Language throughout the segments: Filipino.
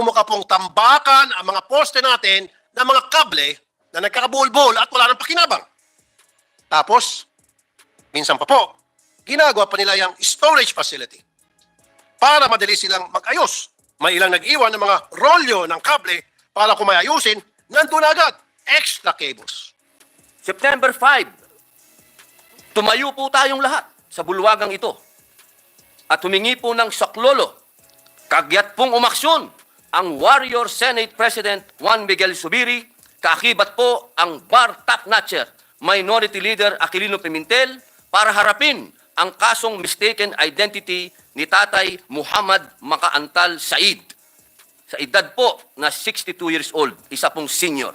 namumukha pong tambakan ang mga poste natin ng mga kable na nagkakabulbol at wala nang pakinabang. Tapos, minsan pa po, ginagawa pa nila yung storage facility para madali silang mag-ayos. May ilang nag-iwan ng mga rolyo ng kable para kung may ayusin, nandun agad, extra cables. September 5, tumayo po tayong lahat sa bulwagang ito at humingi po ng saklolo. Kagyat pong umaksyon ang Warrior Senate President Juan Miguel Zubiri, kaakibat po ang bar top-notcher Minority Leader Aquilino Pimentel para harapin ang kasong mistaken identity ni Tatay Muhammad Makaantal Said. Sa edad po na 62 years old, isa pong senior.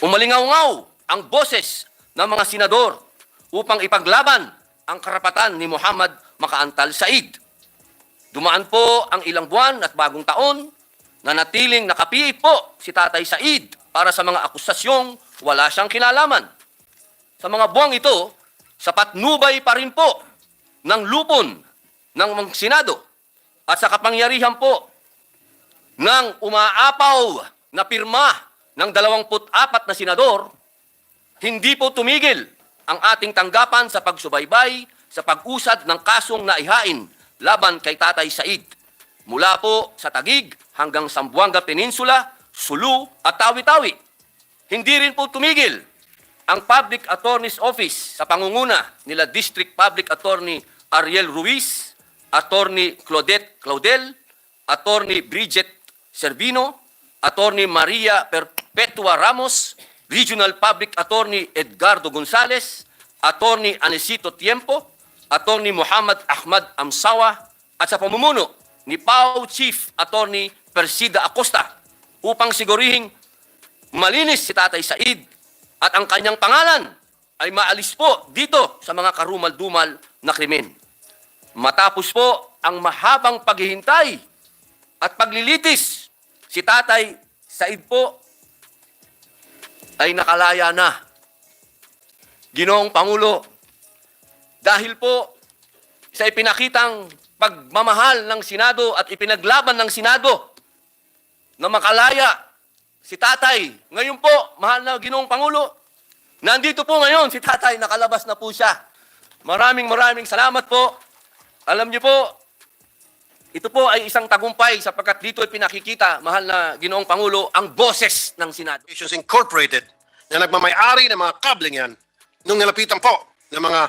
Umalingaw-ngaw ang boses ng mga senador upang ipaglaban ang karapatan ni Muhammad Makaantal Said. Dumaan po ang ilang buwan at bagong taon na natiling nakapiit po si Tatay Said para sa mga akusasyong wala siyang kinalaman. Sa mga buwang ito, sa patnubay pa rin po ng lupon ng mga senado at sa kapangyarihan po ng umaapaw na pirma ng 24 na senador, hindi po tumigil ang ating tanggapan sa pagsubaybay sa pag-usad ng kasong naihain laban kay Tatay Said. Mula po sa Taguig hanggang Zamboanga Peninsula, Sulu at Tawi-Tawi. Hindi rin po tumigil ang Public Attorney's Office sa pangunguna nila District Public Attorney Ariel Ruiz, Attorney Claudette Claudel, Attorney Bridget Servino, Attorney Maria Perpetua Ramos, Regional Public Attorney Edgardo Gonzales, Attorney Anesito Tiempo, Attorney Muhammad Ahmad Amsawa, at sa pamumuno ni PAO Chief Attorney Persida Acosta upang sigurihing malinis si Tatay Said at ang kanyang pangalan ay maalis po dito sa mga karumal-dumal na krimen. Matapos po ang mahabang paghihintay at paglilitis, si Tatay Said po ay nakalaya na. Ginoong Pangulo, dahil po sa ipinakitang pagmamahal ng Senado at ipinaglaban ng Senado na makalaya si Tatay. Ngayon po, mahal na Ginoong Pangulo, nandito po ngayon si Tatay, nakalabas na po siya. Maraming salamat po. Alam niyo po, ito po ay isang tagumpay sapagkat dito ay pinakikita, mahal na Ginoong Pangulo, ang boses ng Senado. Incorporated na nagmamayari ng mga kabling yan nung nalapitan po ng mga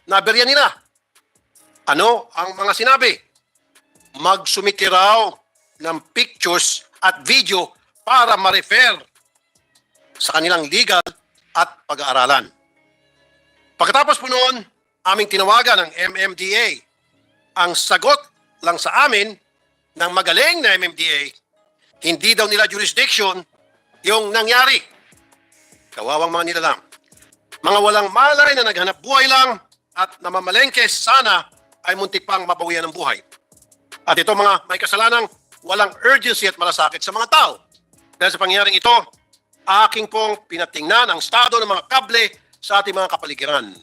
naberya nila. Ano ang mga sinabi? Magsumiti raw ng pictures at video para ma-refer sa kanilang legal at pag-aaralan. Pagkatapos po noon, aming tinawagan ng MMDA. Ang sagot lang sa amin ng magaling na MMDA, hindi daw nila jurisdiction yung nangyari. Kawawang mga nilalang. Mga walang malay na naghanap buhay lang at namamalengke sana ay muntik pang mabawian ng buhay. At ito mga may kasalanang walang urgency at malasakit sa mga tao. Dahil sa pangyayaring ito, aking pong pinatingnan ang estado ng mga kable sa ating mga kapaligiran.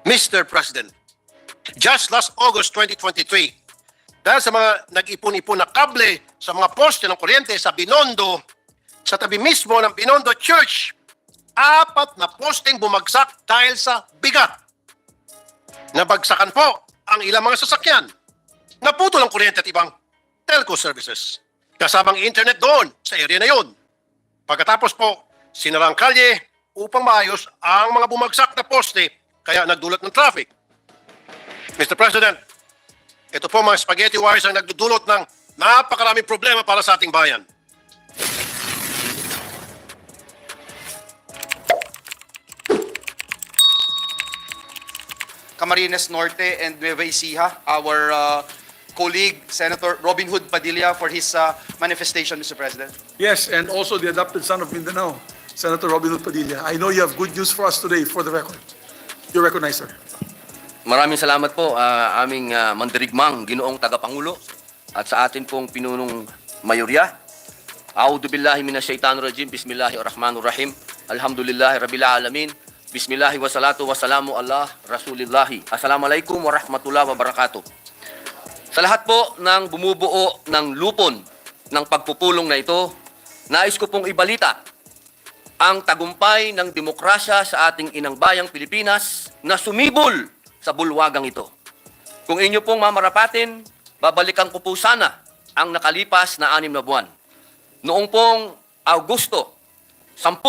Mr. President, just last August 2023, dahil sa mga nag-ipon-ipon na kable sa mga poste ng kuryente sa Binondo, sa tabi mismo ng Binondo Church, 4 na posteng bumagsak dahil sa bigat. Nabagsakan po ang ilang mga sasakyan. Naputol ang kuryente at ibang telco services. Kasamang internet doon sa area na yun. Pagkatapos po, sinara ang kalye upang maayos ang mga bumagsak na poste kaya nagdulot ng traffic. Mr. President, ito po mga spaghetti wires ang nagdudulot ng napakaraming problema para sa ating bayan. Camarines Norte and Nueva Ecija, our colleague, Senator Robin Hood Padilla, for his manifestation, Mr. President. Yes, and also the adopted son of Mindanao, Senator Robin Hood Padilla. I know you have good news for us today, for the record. You're recognized, sir. Maraming salamat po, aming mandirigmang Ginoong Tagapangulo at sa atin pong pinunong mayorya. A'udhu billahi minasyaitanir rajim. Bismillahirrahmanirrahim. Alhamdulillahi rabbil alamin. Bismillahi wassalatu wassalamu ala rasulillahi. Assalamualaikum warahmatullahi wabarakatuh. Sa lahat po ng bumubuo ng lupon ng pagpupulong na ito, nais ko pong ibalita ang tagumpay ng demokrasya sa ating inang bayang Pilipinas na sumibol sa bulwagang ito. Kung inyo pong mamarapatin, babalikan ko po sana ang nakalipas na 6 na buwan. Noong pong Augusto 10,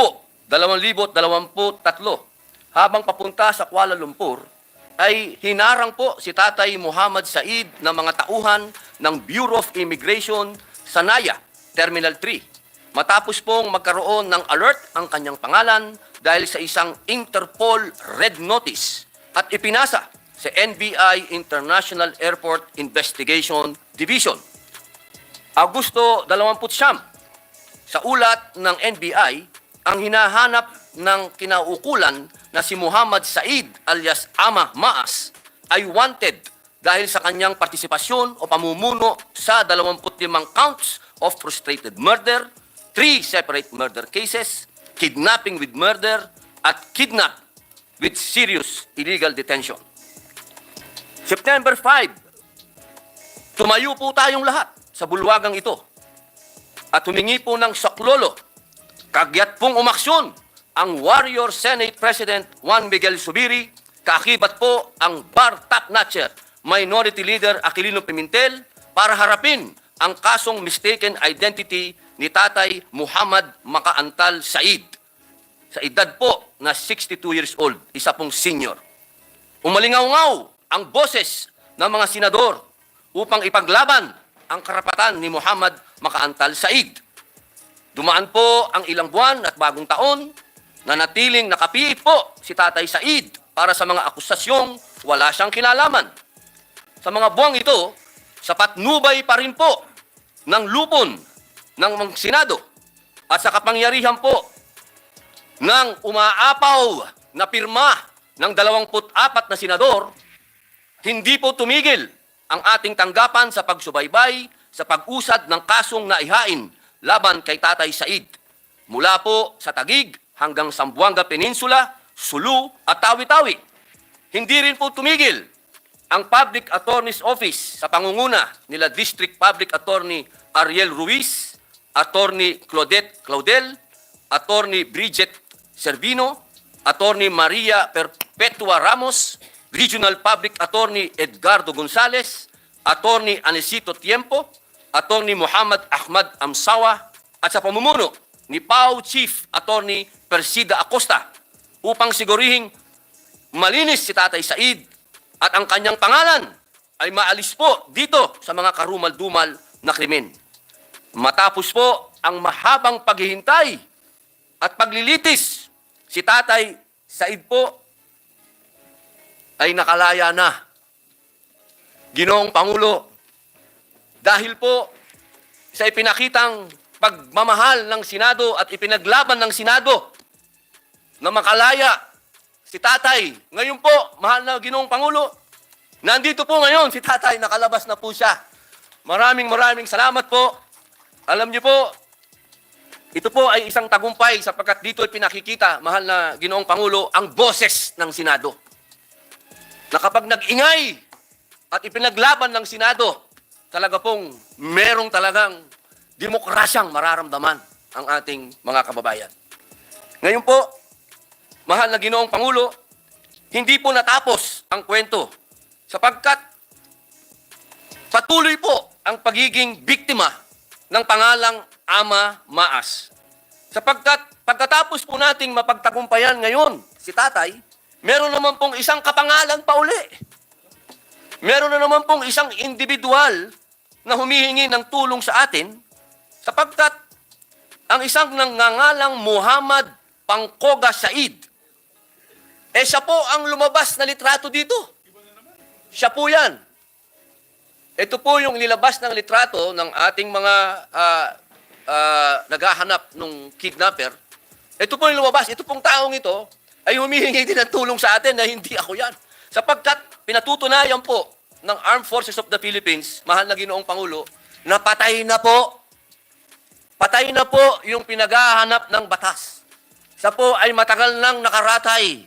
2023, habang papunta sa Kuala Lumpur, ay hinarang po si Tatay Muhammad Said ng mga tauhan ng Bureau of Immigration sa Naya, Terminal 3. Matapos pong magkaroon ng alert ang kanyang pangalan dahil sa isang Interpol Red Notice at ipinasa sa NBI International Airport Investigation Division. Augusto 29, sa ulat ng NBI, ang hinahanap ng kinaukulan na si Muhammad Said alias Ama Maas ay wanted dahil sa kanyang partisipasyon o pamumuno sa 25 counts of frustrated murder, 3 separate murder cases, kidnapping with murder, at kidnap with serious illegal detention. September 5, tumayo po tayong lahat sa bulwagang ito at humingi po ng saklolo, kagyat pong umaksyon ang Warrior Senate President Juan Miguel Zubiri, kaakibat po ang bar top-notcher Minority Leader Aquilino Pimentel para harapin ang kasong mistaken identity ni Tatay Muhammad Makaantal Said. Sa edad po na 62 years old, isa pong senior. Umalingaw-ngaw ang boses ng mga senador upang ipaglaban ang karapatan ni Muhammad Makaantal Said. Dumaan po ang ilang buwan at bagong taon na natiling nakapiit po si Tatay Said para sa mga akusasyong wala siyang kinalaman. Sa mga buwang ito, sa patnubay pa rin po ng lupon ng mga senado at sa kapangyarihan po ng umaapaw na pirma ng 24 na senador, hindi po tumigil ang ating tanggapan sa pagsubaybay sa pag-usad ng kasong naihain laban kay Tatay Said. Mula po sa Taguig hanggang Zamboanga Peninsula, Sulu at Tawi-Tawi. Hindi rin po tumigil ang Public Attorney's Office sa pangunguna nila District Public Attorney Ariel Ruiz, Attorney Claudette Claudel, Attorney Bridget Servino, Attorney Maria Perpetua Ramos, Regional Public Attorney Edgardo Gonzales, Attorney Anesito Tiempo, Attorney Muhammad Ahmad Amsawa, at sa pamumuno ni PAO Chief Attorney Persida Acosta upang sigurihing malinis si Tatay Said at ang kanyang pangalan ay maalis po dito sa mga karumal-dumal na krimen. Matapos po ang mahabang paghihintay at paglilitis, si Tatay Said po ay nakalaya na. Ginoong Pangulo, dahil po sa ipinakitang pagmamahal ng Senado at ipinaglaban ng Senado na makalaya si Tatay. Ngayon po, mahal na Ginoong Pangulo, nandito po ngayon si Tatay, nakalabas na po siya. Maraming salamat po. Alam niyo po, ito po ay isang tagumpay sapagkat dito ay pinakikita, mahal na Ginoong Pangulo, ang boses ng Senado. Na kapag nag-ingay at ipinaglaban ng Senado, talaga pong merong talagang demokrasyang mararamdaman ang ating mga kababayan. Ngayon po, mahal na Ginoong Pangulo, hindi po natapos ang kwento sapagkat patuloy po ang pagiging biktima ng pangalang Ama Maas. Sapagkat pagkatapos po nating mapagtagumpayan ngayon si Tatay, meron naman pong isang kapangalan pa uli. Meron na naman pong isang individual na humihingi ng tulong sa atin sapagkat ang isang nangangalang Muhammad Pangkoga Said, siya po ang lumabas na litrato dito. Siya po yan. Ito po yung nilabas ng litrato ng ating mga naghahanap ng kidnapper. Ito po yung lumabas. Ito pong taong ito ay humihingi din ng tulong sa atin na hindi ako yan. Sapagkat pinatutunayan po ng Armed Forces of the Philippines, mahal na Ginoong Pangulo, na patay na po. Patay na po yung pinaghahanap ng batas. Siya po ay matagal nang nakaratay.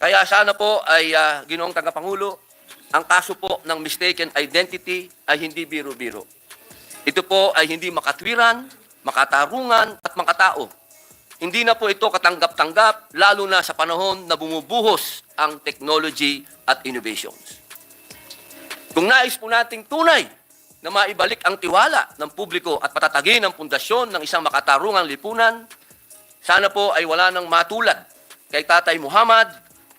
Kaya sana po ay Ginoong Tagapangulo, ang kaso po ng mistaken identity ay hindi biro-biro. Ito po ay hindi makatwiran, makatarungan at makatao. Hindi na po ito katanggap-tanggap, lalo na sa panahon na bumubuhos ang technology at innovations. Kung nais po nating tunay na maibalik ang tiwala ng publiko at patatagin ang pundasyon ng isang makatarungang lipunan, sana po ay wala nang matulad kay Tatay Muhammad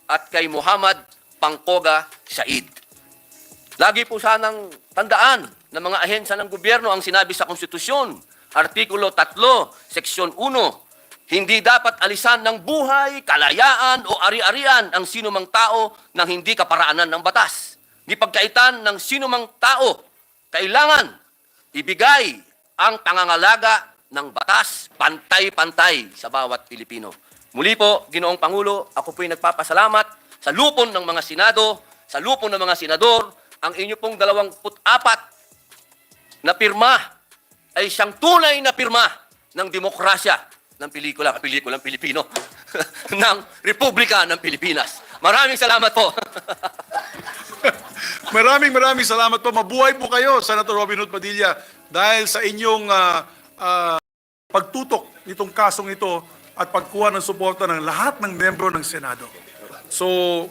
at kay Muhammad Pangkoga Said. Lagi po sanang tandaan ng mga ahensya ng gobyerno ang sinabi sa Konstitusyon, Artikulo 3, Seksyon 1, hindi dapat alisan ng buhay, kalayaan o ari-arian ang sinumang tao nang hindi kaparaanan ng batas. Di pagkaitan ng sinumang tao, kailangan ibigay ang pangangalaga ng batas pantay-pantay sa bawat Pilipino. Muli po, Ginoong Pangulo, ako po'y nagpapasalamat sa lupon ng mga senado, sa lupon ng mga senador, ang inyo pong 24 na pirma ay siyang tunay na pirma ng demokrasya ng pelikulang Pilipino ng Republika ng Pilipinas. Maraming salamat po. Maraming salamat po. Mabuhay po kayo, Senator Robin Hood Padilla, dahil sa inyong pagtutok nitong kasong ito at pagkuha ng suporta ng lahat ng membro ng Senado. So,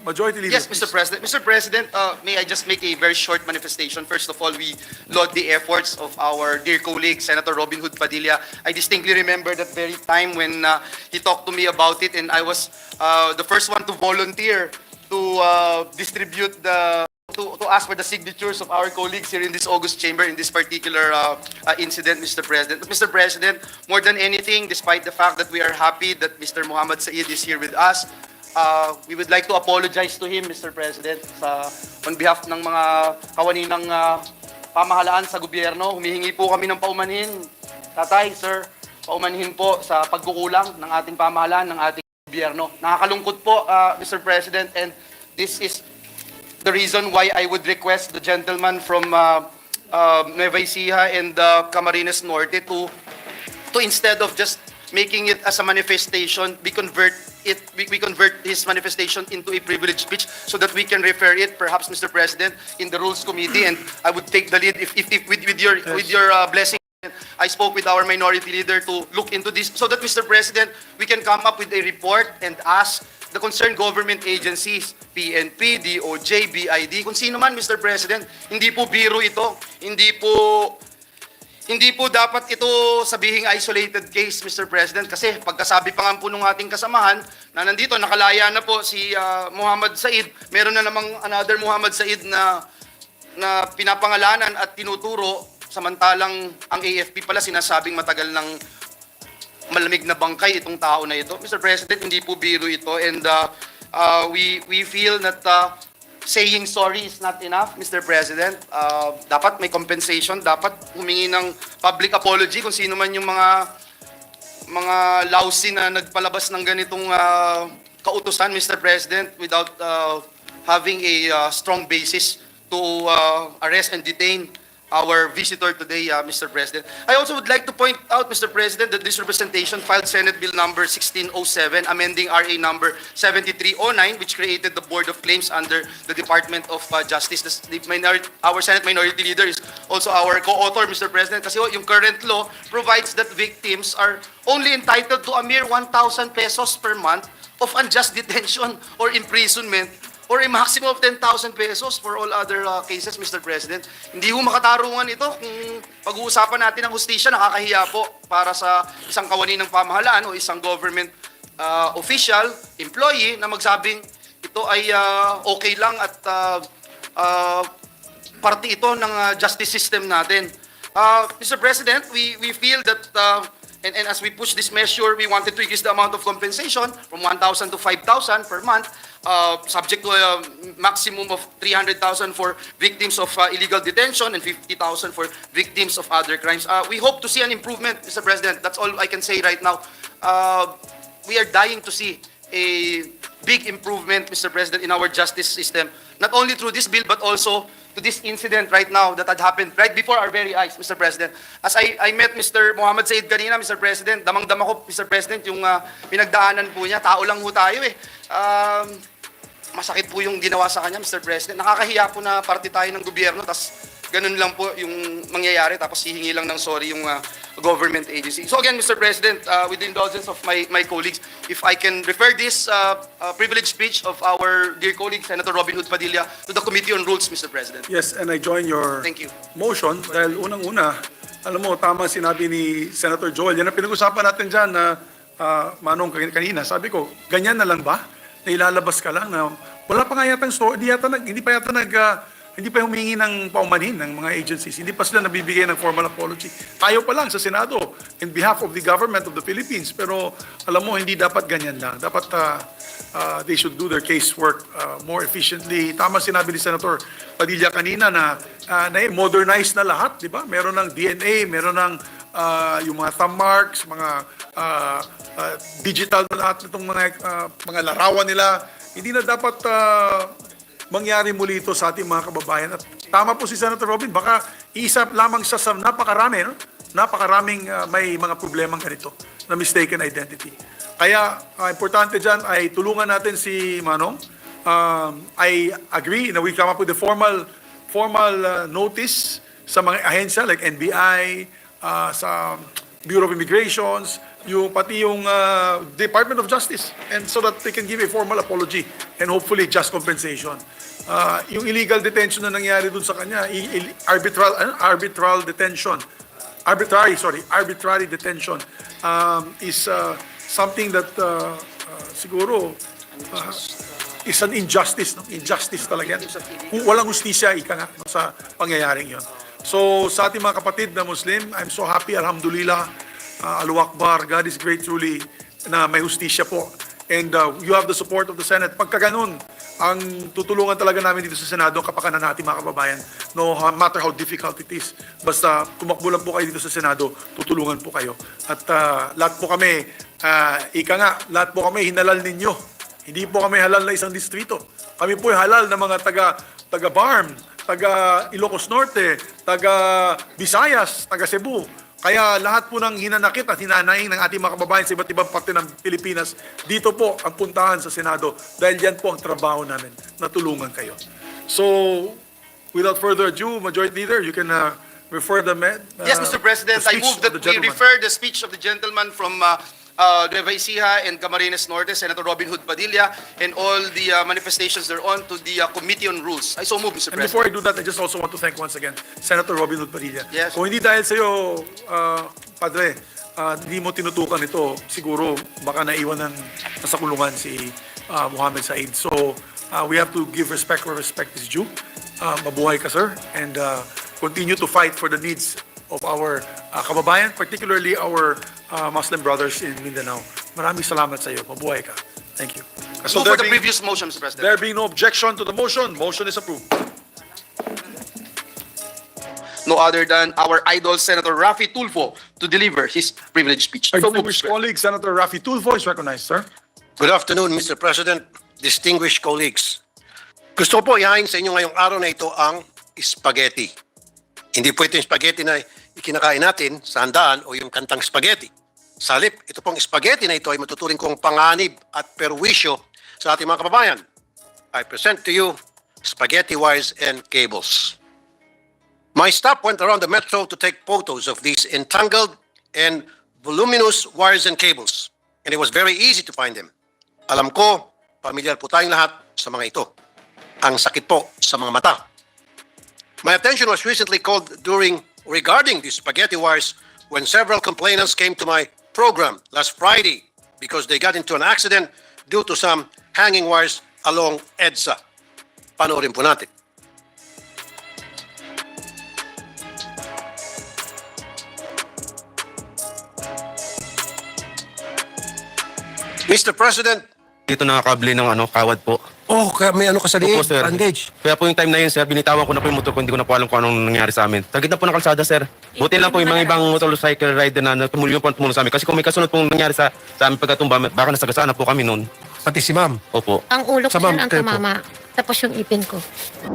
Majority Leader. Yes, Mr. President. Mr. President, may I just make a very short manifestation? First of all, we laud the efforts of our dear colleague, Senator Robin Hood Padilla. I distinctly remember that very time when he talked to me about it, and I was the first one to volunteer to distribute to ask for the signatures of our colleagues here in this August chamber in this particular incident, Mr. President. But Mr. President, more than anything, despite the fact that we are happy that Mr. Muhammad Said is here with us, we would like to apologize to him, Mr. President, on behalf ng mga kawaninang pamahalaan sa gobyerno. Humihingi po kami ng paumanhin. Tatay, sir, paumanhin po sa pagkukulang ng ating pamahalaan, ng ating gobyerno. Nakakalungkot po, Mr. President, and this is the reason why I would request the gentleman from Nueva Ecija and Camarines Norte to instead of just making it as a manifestation, we convert his manifestation into a privileged speech so that we can refer it, perhaps, Mr. President, in the Rules Committee, and I would take the lead if with your blessing. I spoke with our minority leader to look into this so that, Mr. President, we can come up with a report and ask the concerned government agencies, PNP, DOJ, BID, kung sino man, Mr. President. Hindi po biro ito. Hindi po dapat ito sabihing isolated case, Mr. President, kasi pagkasabi pa nga po nung ating kasamahan na nandito, nakalaya na po si Muhammad Said, meron na namang another Muhammad Said na pinapangalanan at tinuturo, samantalang ang AFP pala sinasabing matagal ng malamig na bangkay itong tao na ito. Mr. President, hindi po biro ito, and we feel that saying sorry is not enough, Mr. President. Dapat may compensation, dapat humingi ng public apology kung sino man yung mga lousy na nagpalabas ng ganitong kautusan, Mr. President, without having a strong basis to arrest and detain our visitor today, Mr. President. I also would like to point out, Mr. President, that this representation filed Senate Bill number 1607, amending RA number 7309, which created the Board of Claims under the Department of Justice. Our Senate Minority Leader is also our co-author, Mr. President, kasi yung current law provides that victims are only entitled to a mere 1,000 pesos per month of unjust detention or imprisonment, or a maximum of 10,000 pesos for all other cases, Mr. President. Hindi ho makatarungan ito kung pag-uusapan natin ang hustisya, nakakahiya po para sa isang kawani ng pamahalaan o isang government official, employee, na magsabing ito ay okay lang at parte ito ng justice system natin. Mr. President, we feel that and as we push this measure, we wanted to increase the amount of compensation from 1,000 to 5,000 per month, subject to a maximum of 300,000 for victims of illegal detention and 50,000 for victims of other crimes. We hope to see an improvement, Mr. President. That's all I can say right now. We are dying to see a big improvement, Mr. President, in our justice system, not only through this bill, but also to this incident right now that had happened right before our very eyes, Mr. President. As I met Mr. Muhammad Said kanina, Mr. President, damang-dama ko, Mr. President, yung pinagdaanan po niya. Tao lang ho tayo eh. Masakit po yung ginawa sa kanya, Mr. President. Nakakahiya po na parte tayo ng gobyerno, tas ganun lang po yung mangyayari, tapos hihingi lang ng sorry yung government agency. So again, Mr. President, with the indulgence of my colleagues, if I can refer this privileged speech of our dear colleague, Senator Robin Hood Padilla, to the Committee on Rules, Mr. President. Yes, and I join your Thank you. motion dahil unang-una, alam mo, tama sinabi ni Senator Joel. Yan ang pinag-usapan natin dyan na Manong kanina. Sabi ko, ganyan na lang ba? Na ilalabas ka lang na wala pa nga yatang hindi pa humingi ng paumanhin ng mga agencies. Hindi pa sila nabibigay ng formal apology. Tayo pa lang sa Senado in behalf of the government of the Philippines. Pero alam mo, hindi dapat ganyan lang. Dapat they should do their casework more efficiently. Tama sinabi ni Senator Padilla kanina na modernize na lahat, di ba? Meron ng DNA, meron ng yung mga thumb marks, mga digital na lahat itong mga larawan nila. Hindi na dapat mangyari muli ito sa ating mga kababayan. At tama po si Senator Robin, baka iisap lamang siya sa napakarami, no? Napakaraming may mga problemang ganito na mistaken identity. Kaya importante dyan ay tulungan natin si Manong. I agree na we come up with a formal notice sa mga ahensya like NBI, sa Bureau of Immigrations, pati yung Department of Justice, and so that they can give a formal apology and hopefully just compensation. Yung illegal detention na nangyari dun sa kanya, arbitrary detention is something that siguro is an injustice, no? Injustice talaga yan. Kung walang hustisya, ika nga, no, sa pangyayaring yon. So sa ating mga kapatid na Muslim, I'm so happy, alhamdulillah, Allahu Akbar, God is great truly, na may hustisya po. And you have the support of the Senate. Pagka ganun, ang tutulungan talaga namin dito sa Senado, kapakanan natin mga kababayan, no matter how difficult it is. Basta tumakbo lang po kayo dito sa Senado, tutulungan po kayo. At lahat po kami, lahat po kami hinalal ninyo. Hindi po kami halal na isang distrito. Kami po halal na mga taga BARM, taga Ilocos Norte, taga Visayas, taga Cebu. Kaya lahat po ng hinanakit at hinanaing ng ating mga kababayan sa iba't ibang parte ng Pilipinas, dito po ang puntahan sa Senado dahil yan po ang trabaho namin, na tulungan kayo. So, without further ado, Majority Leader, you can refer the Yes, Mr. President, I move that we refer the speech of the gentleman from Nueva Ecija and Camarines Norte, Senator Robin Hood Padilla, and all the manifestations thereon to the Committee on Rules. I so move, Mr. And President. before I do that, I just also want to thank once again Senator Robin Hood Padilla. Yes. Kung hindi dahil sa iyo, Padre, hindi mo tinutukan ito, siguro baka naiwan ng nasa kulungan si Mohammed Said. So, we have to give respect where respect is due. Mabuhay ka, sir, and continue to fight for the needs of our kababayan, particularly our Muslim brothers in Mindanao. Maraming salamat sa iyo. Mabuhay ka. Thank you. So for the previous motion, Mr. President. There being no objection to the motion is approved. No other than our idol, Senator Raffy Tulfo, to deliver his privileged speech. Our So moved, distinguished Mr. President. colleague, Senator Raffy Tulfo, is recognized, sir. Good afternoon, Mr. President, distinguished colleagues. Gusto ko po ihain sa inyo ngayong araw na ito ang spaghetti. Hindi po ito yung spaghetti na ikinakain natin sa handaan o yung kantang spaghetti. Sa halip, ito pong spaghetti na ito ay matuturing kong panganib at perwisyo sa ating mga kababayan. I present to you spaghetti wires and cables. My staff went around the metro to take photos of these entangled and voluminous wires and cables, and it was very easy to find them. Alam ko, pamilyar po tayong lahat sa mga ito. Ang sakit po sa mga mata. My attention was recently called regarding these spaghetti wires when several complainants came to my program last Friday because they got into an accident due to some hanging wires along EDSA. Panoorin po natin. Mr. President, Dito nakakable ng kawad po. oh, kaya may ano ka sa Opo, sir. bandage. Kaya po yung time na yun, sir, binitawan ko na po yung motor ko, hindi ko na po alam kung anong nangyari sa amin. Sa gitna po ng kalsada, sir. Buti lang po yung mga ibang motorcycle rider na tumulong po sa amin. Kasi kung may kasunod pong nangyari sa amin pagkatumba, baka nasagasaan na po kami noon. Pati si ma'am. Opo. Ang ulo ko Sa sir, ma'am, ang kayo po. tumama. Tapos yung ipin ko.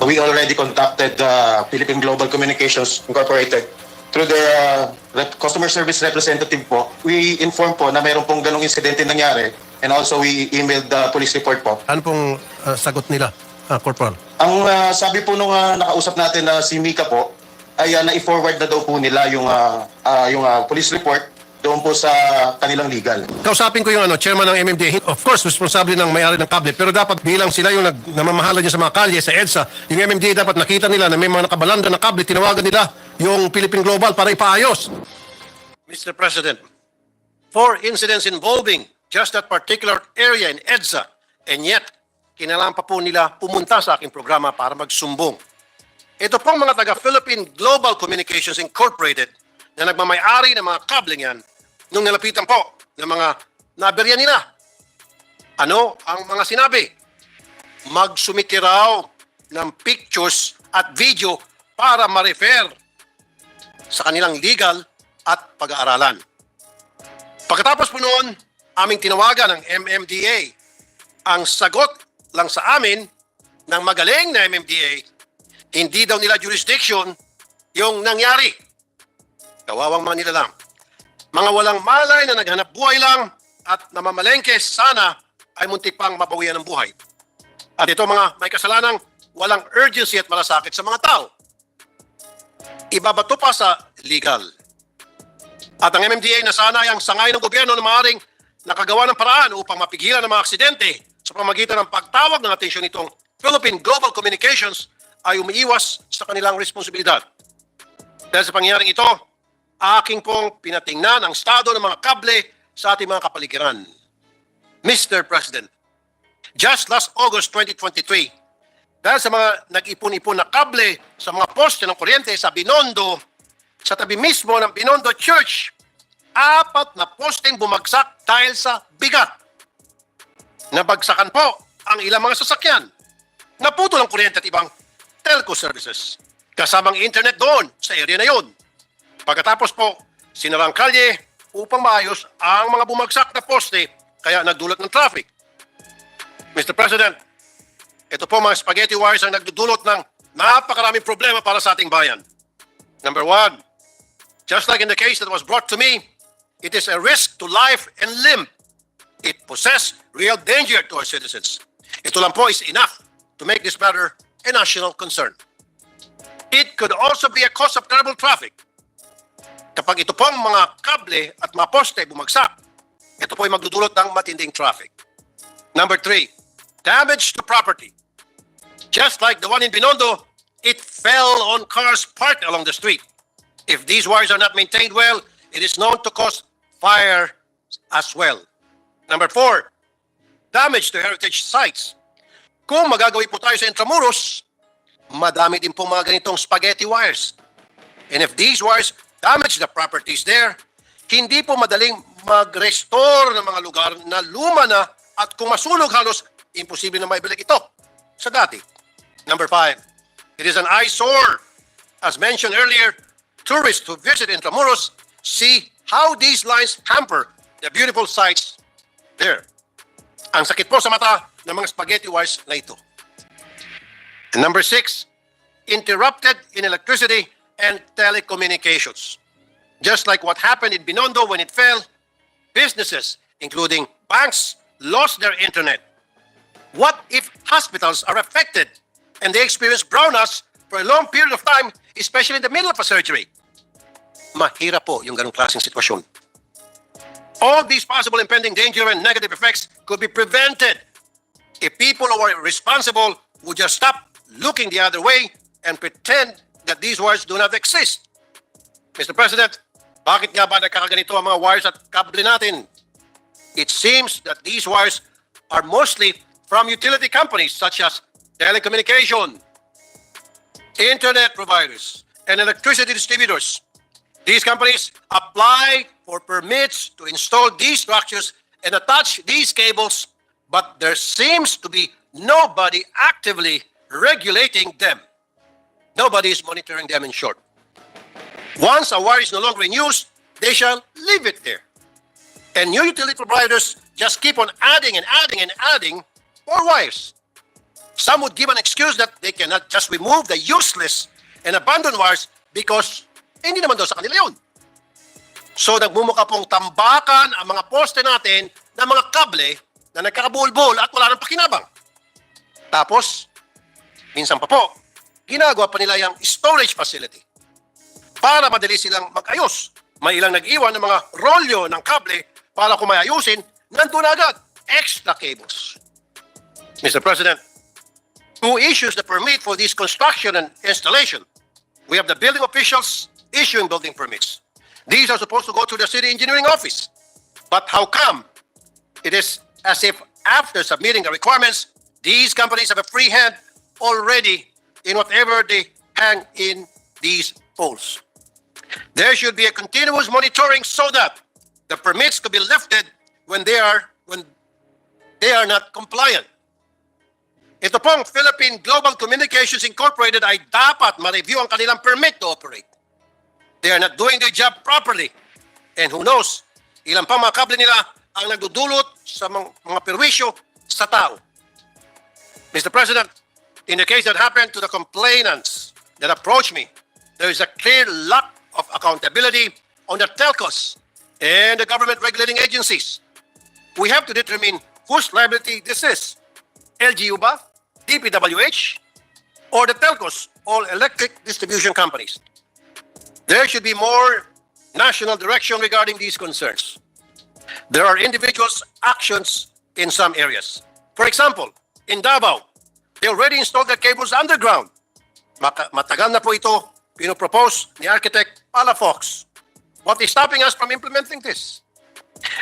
We already contacted Philippine Global Communications Incorporated through their customer service representative po. We informed po na mayroon pong ganong insidente nangyari, and also we emailed the police report po. Ano pong sagot nila, Corporal? Ang sabi po nung nakausap natin na si Mika po, ay na-forward na daw po nila yung police report doon po sa kanilang legal. Kausapin ko yung chairman ng MMDA. Of course, responsable ng may-ari ng kable. Pero dapat bilang sila yung namamahala niya sa mga kalye, sa EDSA, yung MMDA dapat nakita nila na may mga nakabalanda na kable, tinawagan nila yung Philippine Global para ipaayos. Mr. President, 4 incidents involving just that particular area in EDSA, and yet, kailangan pa po nila pumunta sa aking programa para magsumbong. Ito pong mga taga-Philippine Global Communications Incorporated na nagmamay-ari ng mga kabling yan nung nalapitan po ng mga naberya nila. Ano ang mga sinabi? Magsumiti raw ng pictures at video para ma-refer sa kanilang legal at pag-aaralan. Pagkatapos po noon, aming tinawagan ng MMDA. Ang sagot lang sa amin ng magaling na MMDA, hindi daw nila jurisdiction yung nangyari. Kawawang mga nila lang. Mga walang malay na naghanap buhay lang at namamalengke sana ay muntik pang mabawian ng buhay. At ito mga may kasalanang walang urgency at malasakit sa mga tao. Ibabato pa sa legal. At ang MMDA na sana ay ang sangay ng gobyerno na maaaring nakagawa ng paraan upang mapigilan ang mga aksidente sa pamagitan ng pagtawag ng atensyon nitong Philippine Global Communications ay umiiwas sa kanilang responsibilidad. Dahil sa pangyayaring ito, aking pong pinatingnan ang estado ng mga kable sa ating mga kapaligiran. Mr. President, just last August 2023, dahil sa mga nag-ipon-ipon na kable sa mga poste ng kuryente sa Binondo, sa tabi mismo ng Binondo Church, 4 na posteng bumagsak dahil sa bigat. Nabagsakan po ang ilang mga sasakyan. Naputol ang kuryente at ibang telco services. Kasamang internet doon sa area na yun. Pagkatapos po, sinarang kalye upang maayos ang mga bumagsak na poste kaya nagdulot ng traffic. Mr. President, ito po mga spaghetti wires ang nagdudulot ng napakaraming problema para sa ating bayan. Number 1, just like in the case that was brought to me, it is a risk to life and limb. It poses real danger to our citizens. Ito lang po is enough to make this matter a national concern. It could also be a cause of terrible traffic. Kapag ito pong mga kable at mga poste bumagsak, ito po ay magdudulot ng matinding traffic. Number 3, damage to property. Just like the one in Binondo, it fell on cars parked along the street. If these wires are not maintained well, it is known to cause fire as well. Number 4, damage to heritage sites. Kung magagawi po tayo sa Intramuros, madami din po mga ganitong spaghetti wires. And if these wires damage the properties there, hindi po madaling mag-restore ng mga lugar na luma na at kung masunog halos, imposible na maibalik ito sa dati. Number 5, it is an eyesore. As mentioned earlier, tourists who visit Intramuros see how these lines hamper the beautiful sights there. Ang sakit po sa mata ng mga spaghetti wires na ito. And number 6, interrupted in electricity and telecommunications. Just like what happened in Binondo when it fell, businesses, including banks, lost their internet. What if hospitals are affected and they experience brownouts for a long period of time, especially in the middle of a surgery? Mahirap po yung ganong klaseng sitwasyon. All these possible impending danger and negative effects could be prevented if people who are responsible would just stop looking the other way and pretend that these wires do not exist. Mr. President, bakit nga ba nagkakaganito ang mga wires at kable natin? It seems that these wires are mostly from utility companies such as telecommunication, internet providers, and electricity distributors. These companies apply for permits to install these structures and attach these cables, but there seems to be nobody actively regulating them. Nobody is monitoring them, in short. Once a wire is no longer in use, they shall leave it there. And new utility providers just keep on adding and adding and adding more wires. Some would give an excuse that they cannot just remove the useless and abandoned wires because hindi naman daw sa kanila yun. So nagmumukha pong tambakan ang mga poste natin ng mga kable na nagkakabulbol at wala nang pakinabang. Tapos, minsan pa po, ginagawa pa nila yung storage facility. para madali silang mag-ayos. May ilang nag-iwan ng mga rolyo ng kable para kung may ayusin, nandun agad. Extra cables. Mr. President, who issues the permit for this construction and installation? We have the building officials issuing building permits. These are supposed to go to the city engineering office. But how come it is as if after submitting the requirements, these companies have a free hand already in whatever they hang in these poles? There should be a continuous monitoring so that the permits could be lifted when they are not compliant. Ito pong Philippine Global Communications Incorporated ay dapat ma-review ang kanilang permit to operate. They are not doing their job properly. And who knows, ilan pa mga kable nila ang nagdudulot sa mga perwisyo sa tao. Mr. President, in the case that happened to the complainants that approached me, there is a clear lack of accountability on the telcos and the government regulating agencies. We have to determine whose liability this is. LGU ba? DPWH? Or the telcos, all electric distribution companies? There should be more national direction regarding these concerns. There are individuals' actions in some areas. For example, in Davao, they already installed their cables underground. Matagal na po ito pinopropose ni Architect Palafox. What is stopping us from implementing this?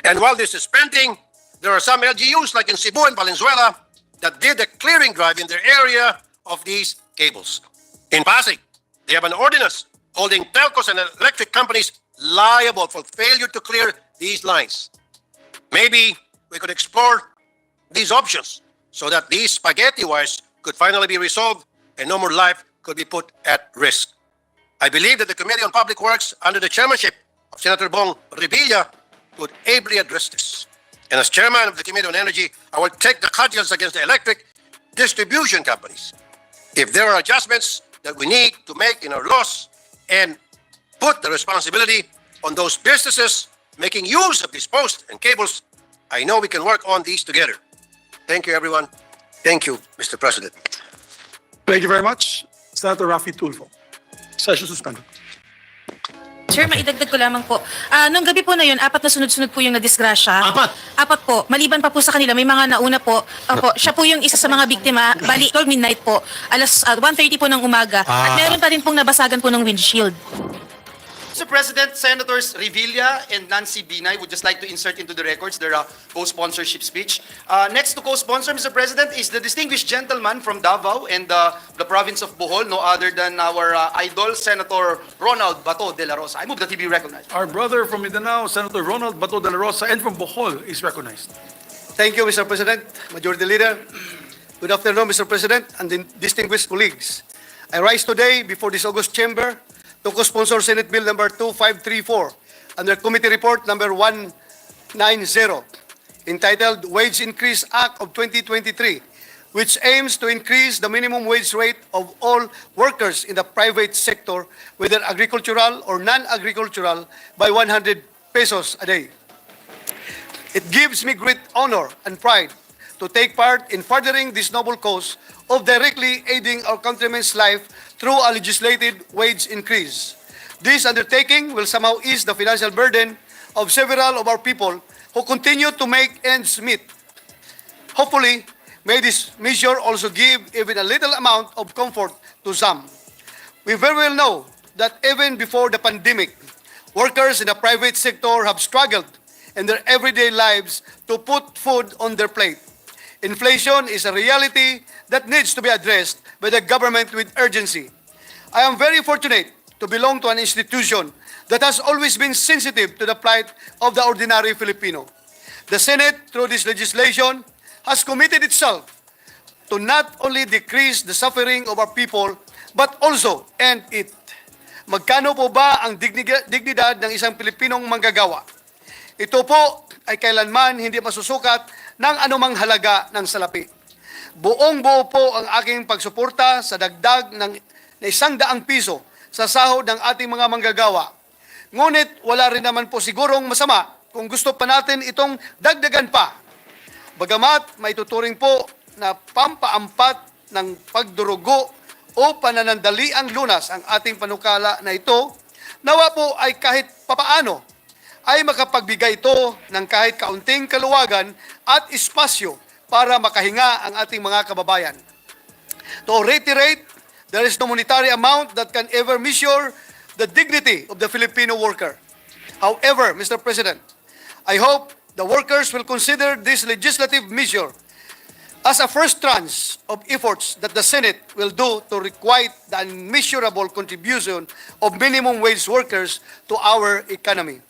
And while this is pending, there are some LGUs like in Cebu and Valenzuela that did a clearing drive in their area of these cables. In Pasig, they have an ordinance holding telcos and electric companies liable for failure to clear these lines. Maybe we could explore these options so that these spaghetti wires could finally be resolved and no more life could be put at risk. I believe that the Committee on Public Works, under the chairmanship of Senator Buong Revilla, could ably address this. And as chairman of the Committee on Energy, I will take the cudgels against the electric distribution companies. If there are adjustments that we need to make in our laws and put the responsibility on those businesses making use of these posts and cables, I know we can work on these together. Thank you, everyone. Thank you, Mr. President. Thank you very much, Senator Rafi Tulfo. Session suspended. Sir, maidagdag ko lamang po. Nung gabi po na yun, 4 na sunod-sunod po yung nadisgrasya. 4 po. Maliban pa po sa kanila, may mga nauna po. Opo, siya po yung isa sa mga biktima. Bali, 12 midnight po. Alas 1:30 po ng umaga. At meron pa rin pong nabasagan po ng windshield. Mr. President, Senators Revilla and Nancy Binay would just like to insert into the records their co-sponsorship speech. Next to co-sponsor, Mr. President, is the distinguished gentleman from Davao and the province of Bohol, no other than our idol, Senator Ronald Bato de la Rosa. I move that he be recognized. Our brother from Mindanao, Senator Ronald Bato de la Rosa, and from Bohol is recognized. Thank you, Mr. President, Majority Leader. Good afternoon, Mr. President, and distinguished colleagues. I rise today before this august chamber to co-sponsor Senate Bill number 2534 under Committee Report number 190, entitled Wage Increase Act of 2023, which aims to increase the minimum wage rate of all workers in the private sector, whether agricultural or non-agricultural, by 100 pesos a day. It gives me great honor and pride to take part in furthering this noble cause of directly aiding our countrymen's life through a legislated wage increase. This undertaking will somehow ease the financial burden of several of our people who continue to make ends meet. Hopefully, may this measure also give even a little amount of comfort to some. We very well know that even before the pandemic, workers in the private sector have struggled in their everyday lives to put food on their plate. Inflation is a reality that needs to be addressed by the government with urgency. I am very fortunate to belong to an institution that has always been sensitive to the plight of the ordinary Filipino. The Senate, through this legislation, has committed itself to not only decrease the suffering of our people, but also end it. Magkano po ba ang dignidad ng isang Pilipinong manggagawa? Ito po ay kailanman hindi masusukat ng anumang halaga ng salapi. Buong-buo po ang aking pagsuporta sa dagdag ng 100 piso sa sahod ng ating mga manggagawa. Ngunit wala rin naman po sigurong masama kung gusto pa natin itong dagdagan pa. Bagamat may tuturing po na pampaampat ng pagdurugo o pananandaliang lunas ang ating panukala na ito, Nawa po ay kahit papaano ay makapagbigay ito ng kahit kaunting kaluwagan at espasyo para makahinga ang ating mga kababayan. To reiterate, there is no monetary amount that can ever measure the dignity of the Filipino worker. However, Mr. President, I hope the workers will consider this legislative measure as a first tranche of efforts that the Senate will do to requite the unmeasurable contribution of minimum wage workers to our economy.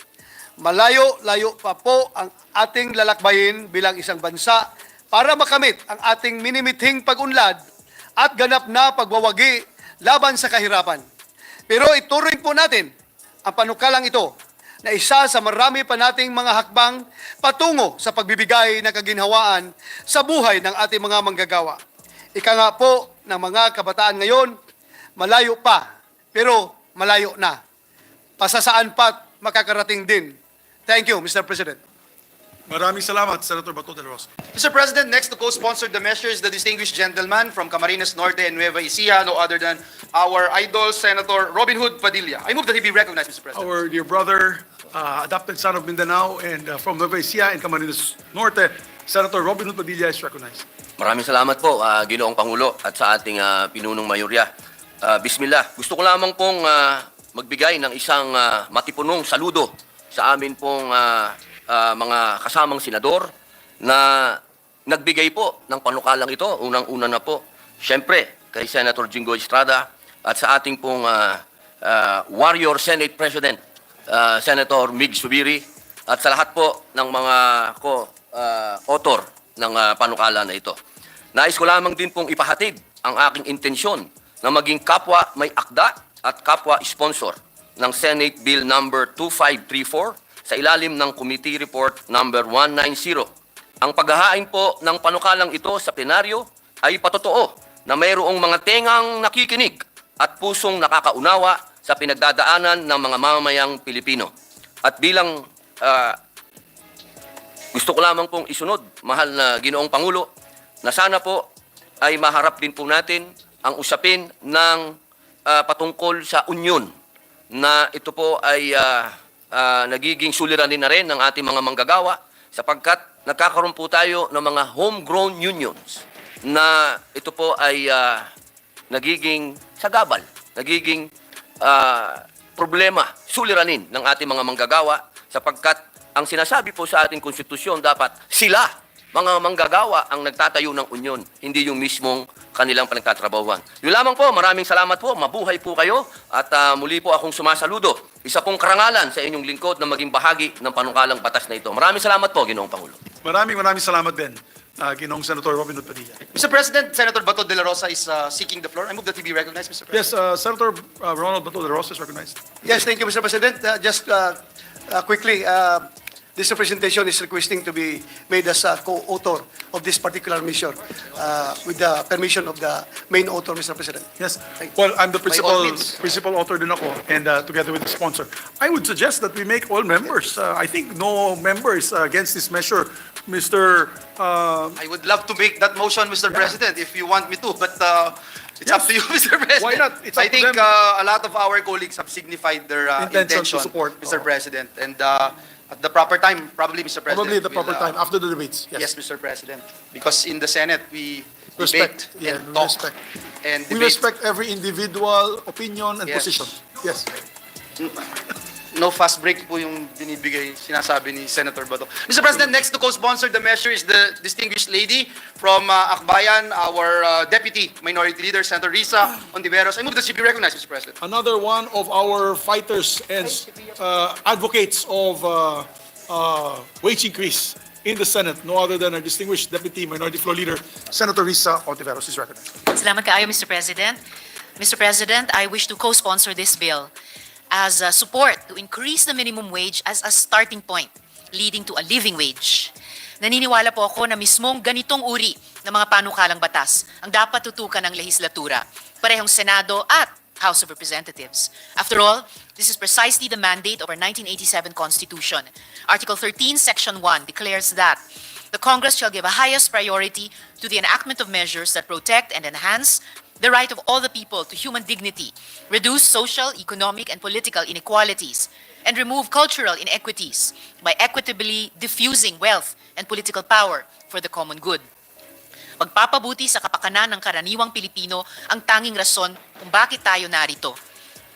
Malayo-layo pa po ang ating lalakbayin bilang isang bansa para makamit ang ating minimithing pag-unlad at ganap na pagwawagi laban sa kahirapan. Pero ituring po natin ang panukalang ito na isa sa marami pa nating mga hakbang patungo sa pagbibigay ng kaginhawaan sa buhay ng ating mga manggagawa. Ika nga po ng mga kabataan ngayon, malayo pa, pero malayo na. Pasasaan pa't makakarating din. Thank you, Mr. President. Maraming salamat, Senator Bato de la Rosa. Mr. President, next to co-sponsor the measure is the distinguished gentleman from Camarines Norte and Nueva Ecija, no other than our idol, Senator Robin Hood Padilla. I move that he be recognized, Mr. President. Our dear brother, adopted son of Mindanao and from Nueva Ecija and Camarines Norte, Senator Robin Hood Padilla is recognized. Maraming salamat po, Ginoong Pangulo at sa ating pinunong mayorya. Bismillah, gusto ko lamang pong magbigay ng isang matipunong saludo sa amin pong mga kasamang senador na nagbigay po ng panukalang ito. Unang-una na po, siyempre, kay Senator Jingo Estrada at sa ating pong Warrior Senate President, Senator Mig Subiri, at sa lahat po ng mga author ng panukala na ito. Nais ko lamang din pong ipahatid ang aking intensyon na maging kapwa may akda at kapwa sponsor ng Senate Bill number 2534 sa ilalim ng Committee Report number 190. Ang paghahain po ng panukalang ito sa plenaryo ay patotoo na mayroong mga tengang nakikinig at pusong nakakaunawa sa pinagdadaanan ng mga mamamayang Pilipino. At bilang gusto ko lamang pong isunod, mahal na Ginoong Pangulo, na sana po ay maharap din po natin ang usapin ng patungkol sa union na ito po ay nagiging suliranin na rin ng ating mga manggagawa sapagkat nagkakaroon po tayo ng mga homegrown unions na ito po ay nagiging sagabal, nagiging problema, suliranin ng ating mga manggagawa sapagkat ang sinasabi po sa ating konstitusyon dapat sila, mga manggagawa, ang nagtatayo ng union, hindi yung mismong kanilang pinagtatrabahuan. Yun lamang po, maraming salamat po, mabuhay po kayo at muli po akong sumasaludo. Isa pong karangalan sa inyong lingkod na maging bahagi ng panukalang batas na ito. Maraming salamat po, Ginoong Pangulo. Maraming salamat din, Ginoong Senator Robin Hood Padilla. Mr. President, Senator Bato de la Rosa is seeking the floor. I move that he be recognized, Mr. President. Yes, Senator Ronald Bato de la Rosa is recognized. Yes, thank you, Mr. President. Just quickly, this representation is requesting to be made as a co-author of this particular measure with the permission of the main author, Mr. President. Yes. Well, I'm the By all principal author din ako and together with the sponsor. I would suggest that we make all members. I think no members against this measure. Mr. I would love to make that motion, Mr. President, if you want me to, but it's up to you, Mr. President. Why not? It's up I to think them. a lot of our colleagues have signified their Intention intention, to support. Mr. President, and at the proper time, probably, Mr. President. Probably at the we'll, proper time, after the debates. Yes, Mr. President, because in the Senate, we Respect. debate Yeah, and we talk respect. and We debate. respect every individual opinion and Yes. position. Yes. No fast break po yung binibigay, sinasabi ni Senator Bato. Mr. President, next to co-sponsor the measure is the distinguished lady from Akbayan, our Deputy Minority Leader, Senator Risa Ontiveros. I move that she be recognized, Mr. President. Another one of our fighters and advocates of wage increase in the Senate, no other than our distinguished Deputy Minority Floor Leader, Senator Risa Ontiveros is recognized. Salamat kaayo, Mr. President. Mr. President, I wish to co-sponsor this bill as support to increase the minimum wage as a starting point, leading to a living wage. Naniniwala po ako na mismong ganitong uri ng mga panukalang batas ang dapat tutukan ng lehislatura, parehong Senado at House of Representatives. After all, this is precisely the mandate of our 1987 Constitution. Article 13, Section 1 declares that the Congress shall give a highest priority to the enactment of measures that protect and enhance the right of all the people to human dignity, reduce social, economic, and political inequalities, and remove cultural inequities by equitably diffusing wealth and political power for the common good. Pagpapabuti sa kapakanan ng karaniwang Pilipino ang tanging rason kung bakit tayo narito.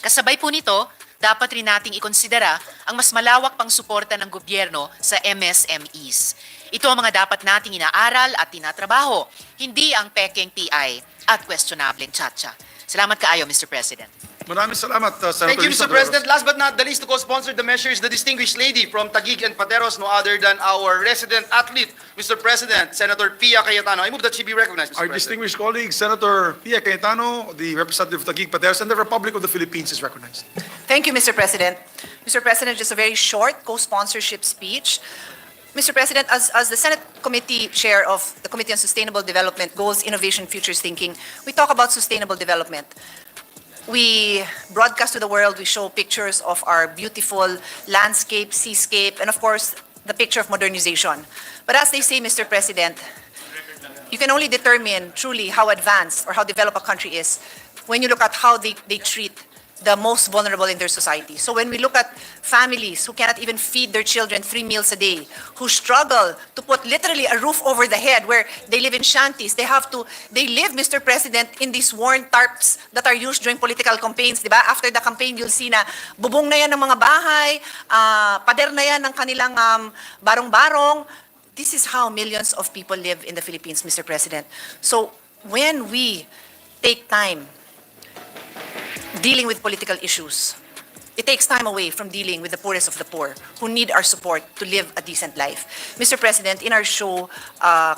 Kasabay po nito, dapat rin nating ikonsidera ang mas malawak pang suporta ng gobyerno sa MSMEs. Ito ang mga dapat nating inaaral at tinatrabaho, hindi ang pekeng PI at questionableng tsatsya. Salamat kaayo, Mr. President. Maraming salamat, Senator Thank you, Risa Mr. President. Last but not the least, to co-sponsor the measure is the distinguished lady from Taguig and Pateros, no other than our resident athlete, Mr. President, Senator Pia Cayetano. I move that she be recognized, Mr. Our President. distinguished colleague, Senator Pia Cayetano, the representative of Taguig Pateros and the Republic of the Philippines is recognized. Thank you, Mr. President. Mr. President, just a very short co-sponsorship speech. Mr. President, as the Senate Committee Chair of the Committee on Sustainable Development, Goals, Innovation, Futures Thinking, we talk about sustainable development. We broadcast to the world, we show pictures of our beautiful landscape, seascape, and of course, the picture of modernization. But as they say, Mr. President, you can only determine truly how advanced or how developed a country is when you look at how they treat the most vulnerable in their society. So when we look at families who cannot even feed their children 3 meals a day, who struggle to put literally a roof over the head, where they live in shanties, they live, Mr. President, in these worn tarps that are used during political campaigns, di ba? After the campaign, you'll see na bubong na yan ng mga bahay, pader na yan ng kanilang barong-barong. This is how millions of people live in the Philippines, Mr. President. So when we take time dealing with political issues, it takes time away from dealing with the poorest of the poor who need our support to live a decent life. Mr. President, in our show,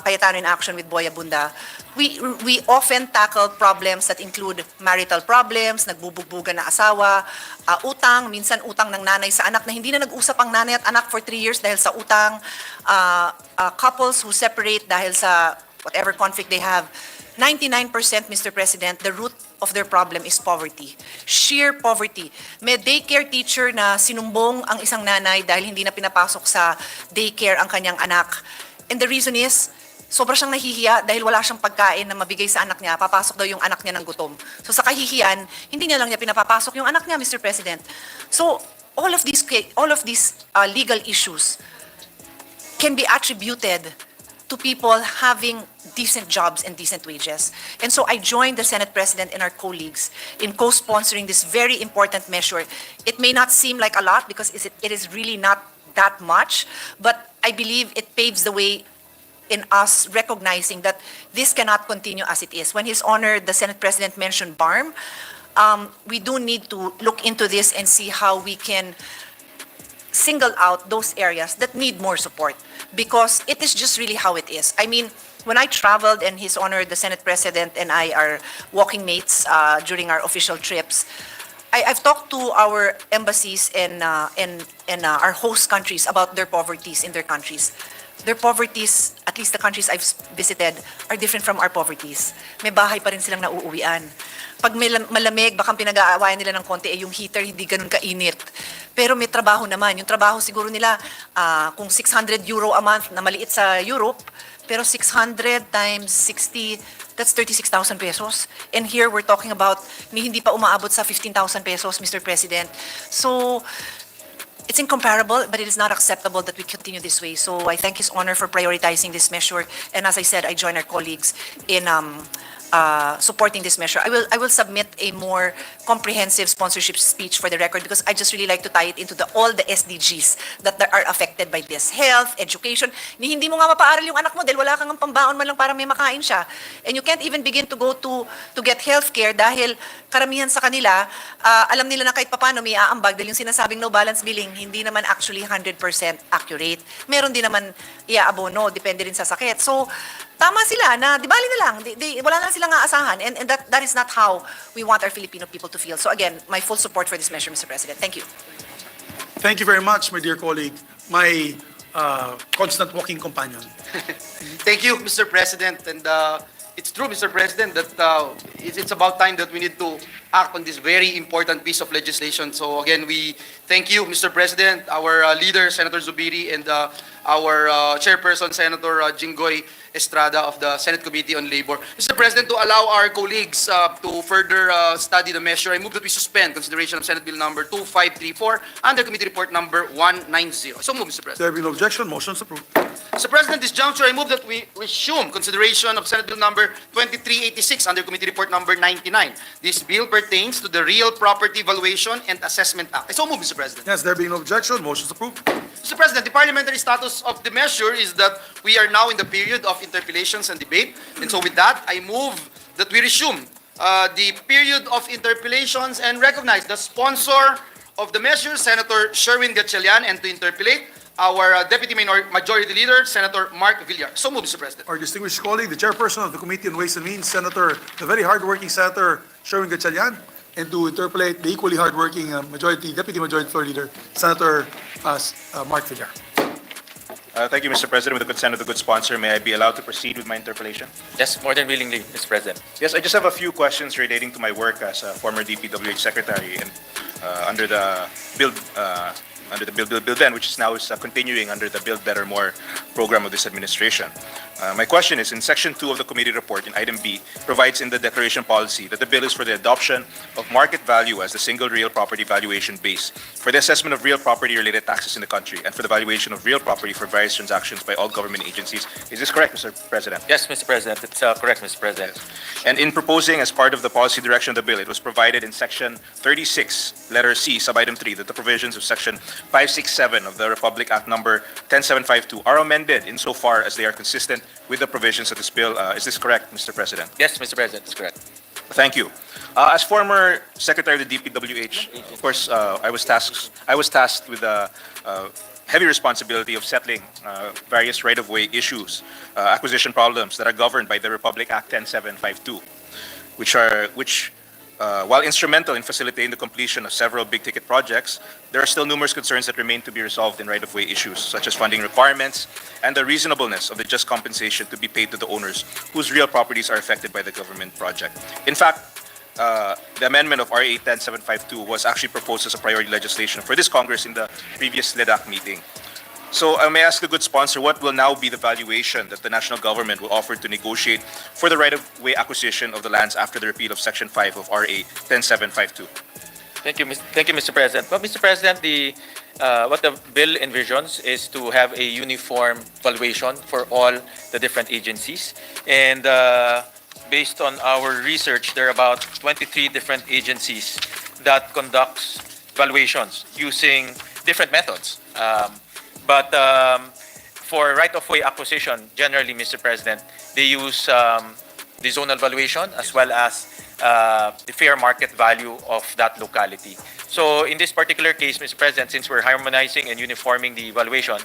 Cayetano in Action with Boy Abunda, we often tackle problems that include marital problems, nagbubugbugan na asawa, utang, minsan utang ng nanay sa anak na hindi na nag-usap ang nanay at anak for 3 years dahil sa utang, couples who separate dahil sa whatever conflict they have. 99%, Mr. President, the root of their problem is poverty. Sheer poverty. May daycare teacher na sinumbong ang isang nanay dahil hindi na pinapasok sa daycare ang kanyang anak. And the reason is, sobra siyang nahihiya dahil wala siyang pagkain na mabigay sa anak niya, papasok daw yung anak niya ng gutom. So sa kahihiyan, hindi niya lang niya pinapapasok yung anak niya, Mr. President. So all of these legal issues can be attributed to people having decent jobs and decent wages. And so I joined the Senate President and our colleagues in co-sponsoring this very important measure. It may not seem like a lot because it is really not that much, but I believe it paves the way in us recognizing that this cannot continue as it is. When His Honor, the Senate President, mentioned BARM, we do need to look into this and see how we can single out those areas that need more support, because it is just really how it is. I mean, when I traveled and His Honor, the Senate President, and I are walking mates during our official trips, I've talked to our embassies and our host countries about their poverties in their countries. Their poverties, at least the countries I've visited, are different from our poverties. May bahay pa rin silang nauuwian. Pag malamig, baka pinag-aawayan nila ng konti, yung heater hindi ganun kainit. Pero may trabaho naman. Yung trabaho siguro nila, kung 600 euro a month na maliit sa Europe, pero 600 times 60, that's 36,000 pesos. And here we're talking about hindi pa umaabot sa 15,000 pesos, Mr. President. So it's incomparable, but it is not acceptable that we continue this way. So I thank His Honor for prioritizing this measure. And as I said, I join our colleagues in supporting this measure. I will submit a more comprehensive sponsorship speech for the record, because I just really like to tie it into all the SDGs that are affected by this. Health, education. Hindi mo nga mapaaral yung anak mo dahil wala kang pambaon man lang para may makain siya. And you can't even begin to go to get health care dahil karamihan sa kanila, alam nila na kahit papano may aambag dahil yung sinasabing no balance billing, hindi naman actually 100% accurate. Meron din naman iaabono, depende rin sa sakit. So, tama sila na, di bali na lang, wala na silang aasahan. And that is not how we want our Filipino people to feel. So again, my full support for this measure, Mr. President. Thank you. Thank you very much, my dear colleague, my constant walking companion. Thank you, Mr. President. And it's true, Mr. President, that it's about time that we need to act on this very important piece of legislation. So again, we thank you, Mr. President, our leader, Senator Zubiri, and our chairperson, Senator Jinggoy Estrada of the Senate Committee on Labor. Mr. President, to allow our colleagues to further study the measure, I move that we suspend consideration of Senate Bill number 2534 under Committee Report number 190. So move, Mr. President. There being no objection, motion is approved. Mr. President, this juncture, I move that we resume consideration of Senate Bill number 2386 under Committee Report number 99. This bill pertains to the Real Property Valuation and Assessment Act. I so move, Mr. President. Yes, there being no objection, motion is approved. Mr. President, the parliamentary status of the measure is that we are now in the period of interpellations and debate. And so with that, I move that we resume the period of interpellations and recognize the sponsor of the measure, Senator Sherwin Gatchalian, and to interpellate our Deputy Majority Leader, Senator Mark Villar. So move, Mr. President. Our distinguished colleague, the chairperson of the Committee on Ways and Means, Senator, the very hardworking Senator Sherwin Gatchalian, and to interpolate the equally hardworking Deputy Majority Floor Leader, Senator Mark Villar. Thank you, Mr. President. With the consent of the good sponsor, may I be allowed to proceed with my interpellation? Yes, more than willingly, Mr. President. Yes, I just have a few questions relating to my work as a former DPWH Secretary and under the Build Then, which is now continuing under the Build Better More program of this administration. My question is, in Section 2 of the committee report, in Item B, provides in the declaration policy that the bill is for the adoption of market value as the single real property valuation base for the assessment of real property-related taxes in the country and for the valuation of real property for various transactions by all government agencies. Is this correct, Mr. President? Yes, Mr. President. It's correct, Mr. President. And in proposing as part of the policy direction of the bill, it was provided in Section 36, letter C, sub-item 3, that the provisions of Section 567 of the Republic Act number 10752 are amended insofar as they are consistent with the provisions of this bill. Is this correct, Mr. President? Yes, Mr. President. That's correct. Thank you. As former Secretary of the DPWH, of course, I was tasked with the heavy responsibility of settling various right-of-way issues, acquisition problems that are governed by the Republic Act 10752, which while instrumental in facilitating the completion of several big-ticket projects, there are still numerous concerns that remain to be resolved in right-of-way issues, such as funding requirements and the reasonableness of the just compensation to be paid to the owners whose real properties are affected by the government project. In fact, the amendment of RA 10752 was actually proposed as a priority legislation for this Congress in the previous LEDAC meeting. So I may ask the good sponsor, what will now be the valuation that the national government will offer to negotiate for the right-of-way acquisition of the lands after the repeal of Section 5 of RA 10752? Thank you, Mr. President. Well, Mr. President, what the bill envisions is to have a uniform valuation for all the different agencies. And based on our research, there are about 23 different agencies that conducts valuations using different methods. But for right-of-way acquisition, generally, Mr. President, they use the zonal valuation as well as the fair market value of that locality. So in this particular case, Mr. President, since we're harmonizing and uniforming the valuation,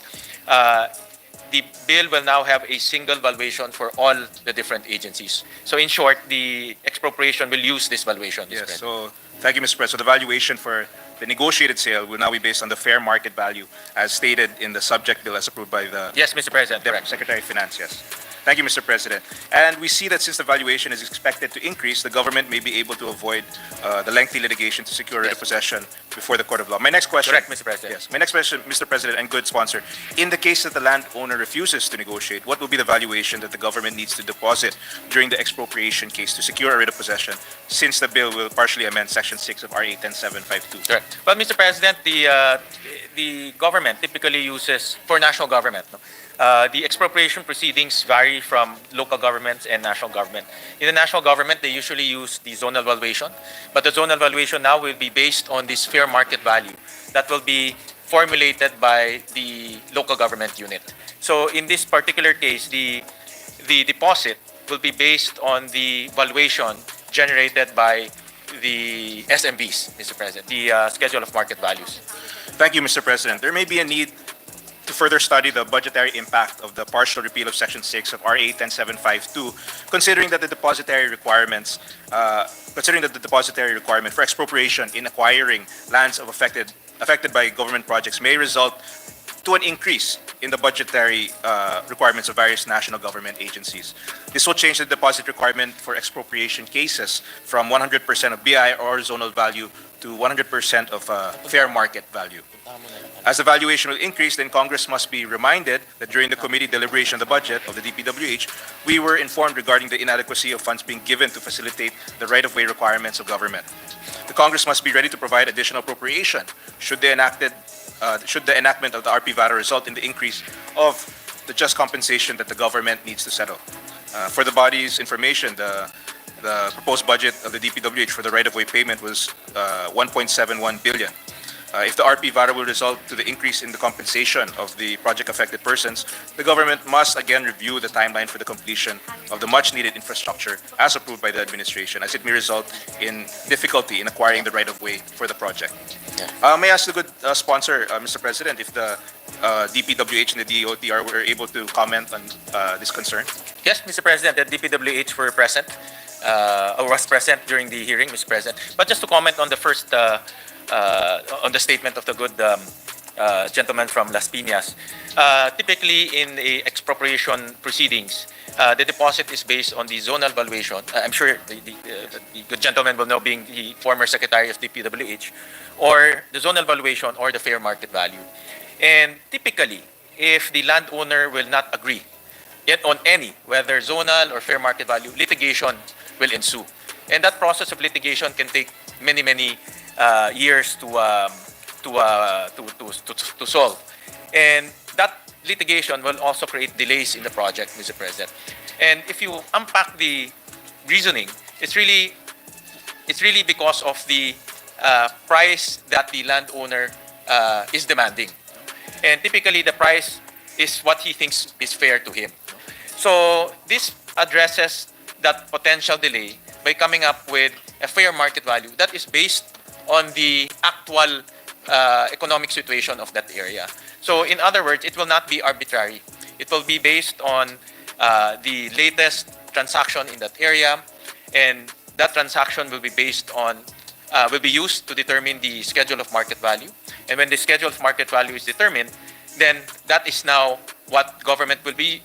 the bill will now have a single valuation for all the different agencies. So in short, the expropriation will use this valuation, Mr. Yes, President. so thank you, Mr. President. So the valuation for the negotiated sale will now be based on the fair market value as stated in the subject bill as approved by the Yes, Mr. President, correct. Secretary of Finance, yes. Thank you, Mr. President. And we see that since the valuation is expected to increase, the government may be able to avoid the lengthy litigation to secure a possession before the court of law. My next question... Correct, Mr. President. Yes. My next question, Mr. President and good sponsor, in the case that the landowner refuses to negotiate, what will be the valuation that the government needs to deposit during the expropriation case to secure a writ of possession, since the bill will partially amend Section 6 of RA 10752? Correct. Well, Mr. President, the government typically uses, for national government, the expropriation proceedings vary from local governments and national government. In the national government, they usually use the zonal valuation, but the zonal valuation now will be based on this fair market value that will be formulated by the local government unit. So in this particular case, the deposit will be based on the valuation generated by the SMVs, Mr. President, the Schedule of Market Values. Thank you, Mr. President. There may be a need to further study the budgetary impact of the partial repeal of Section 6 of RA 10752, considering that the depositary requirement for expropriation in acquiring lands affected by government projects may result to an increase in the budgetary requirements of various national government agencies. This will change the deposit requirement for expropriation cases from 100% of BI or zonal value to 100% of fair market value. As the valuation will increase, then Congress must be reminded that during the committee deliberation of the budget of the DPWH, we were informed regarding the inadequacy of funds being given to facilitate the right-of-way requirements of government. The Congress must be ready to provide additional appropriation should the enactment of the RP VARA result in the increase of the just compensation that the government needs to settle. For the body's information, the proposed budget of the DPWH for the right-of-way payment was 1.71 billion. If the RP VARA will result to the increase in the compensation of the project-affected persons, the government must again review the timeline for the completion of the much-needed infrastructure as approved by the administration, as it may result in difficulty in acquiring the right-of-way for the project. May I ask the good sponsor, Mr. President, if the DPWH and the DOTR were able to comment on this concern? Yes, Mr. President, the DPWH were present, or was present during the hearing, Mr. President. But just to comment on the first on the statement of the good gentleman from Las Piñas. Typically in the expropriation proceedings, the deposit is based on the zonal valuation. I'm sure the good gentleman will know, being the former secretary of DPWH, or the zonal valuation or the fair market value. And typically, if the landowner will not agree yet on any, whether zonal or fair market value, litigation will ensue. And that process of litigation can take many years to solve. And that litigation will also create delays in the project, Mr. President. And if you unpack the reasoning, it's really because of the price that the landowner is demanding. And typically the price is what he thinks is fair to him. So this addresses that potential delay by coming up with a fair market value that is based on the actual economic situation of that area. So in other words, it will not be arbitrary. It will be based on the latest transaction in that area, and that transaction will be based on, will be used to determine the schedule of market value. And when the schedule of market value is determined, then that is now what government will be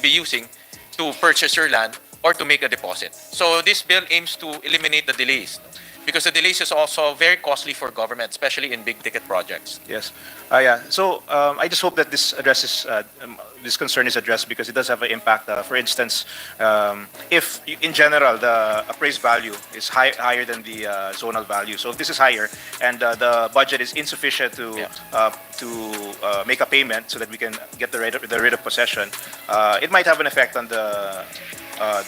using to purchase your land or to make a deposit. So this bill aims to eliminate the delays, because the delays is also very costly for government, especially in big ticket projects. Yes. Yeah. So I just hope that this addresses this concern is addressed, because it does have an impact. For instance, if in general the appraised value is higher than the zonal value, so if this is higher and the budget is insufficient to make a payment so that we can get the writ of possession, it might have an effect on the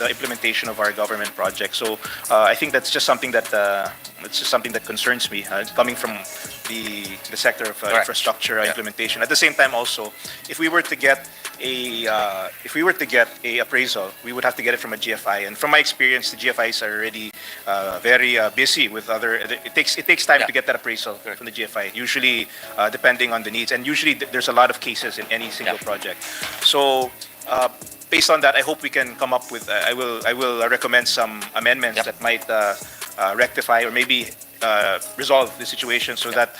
implementation of our government project. So I think that's just something that concerns me, coming from the sector of infrastructure implementation. At the same time, also, if we were to get a appraisal, we would have to get it from a GFI. And from my experience, the GFIs are already very busy with other. It takes time to get that appraisal from the GFI. Usually, depending on the needs, and usually there's a lot of cases in any single project. So. Based on that, I hope we can come up with. I will recommend some amendments that might rectify or maybe resolve the situation, so that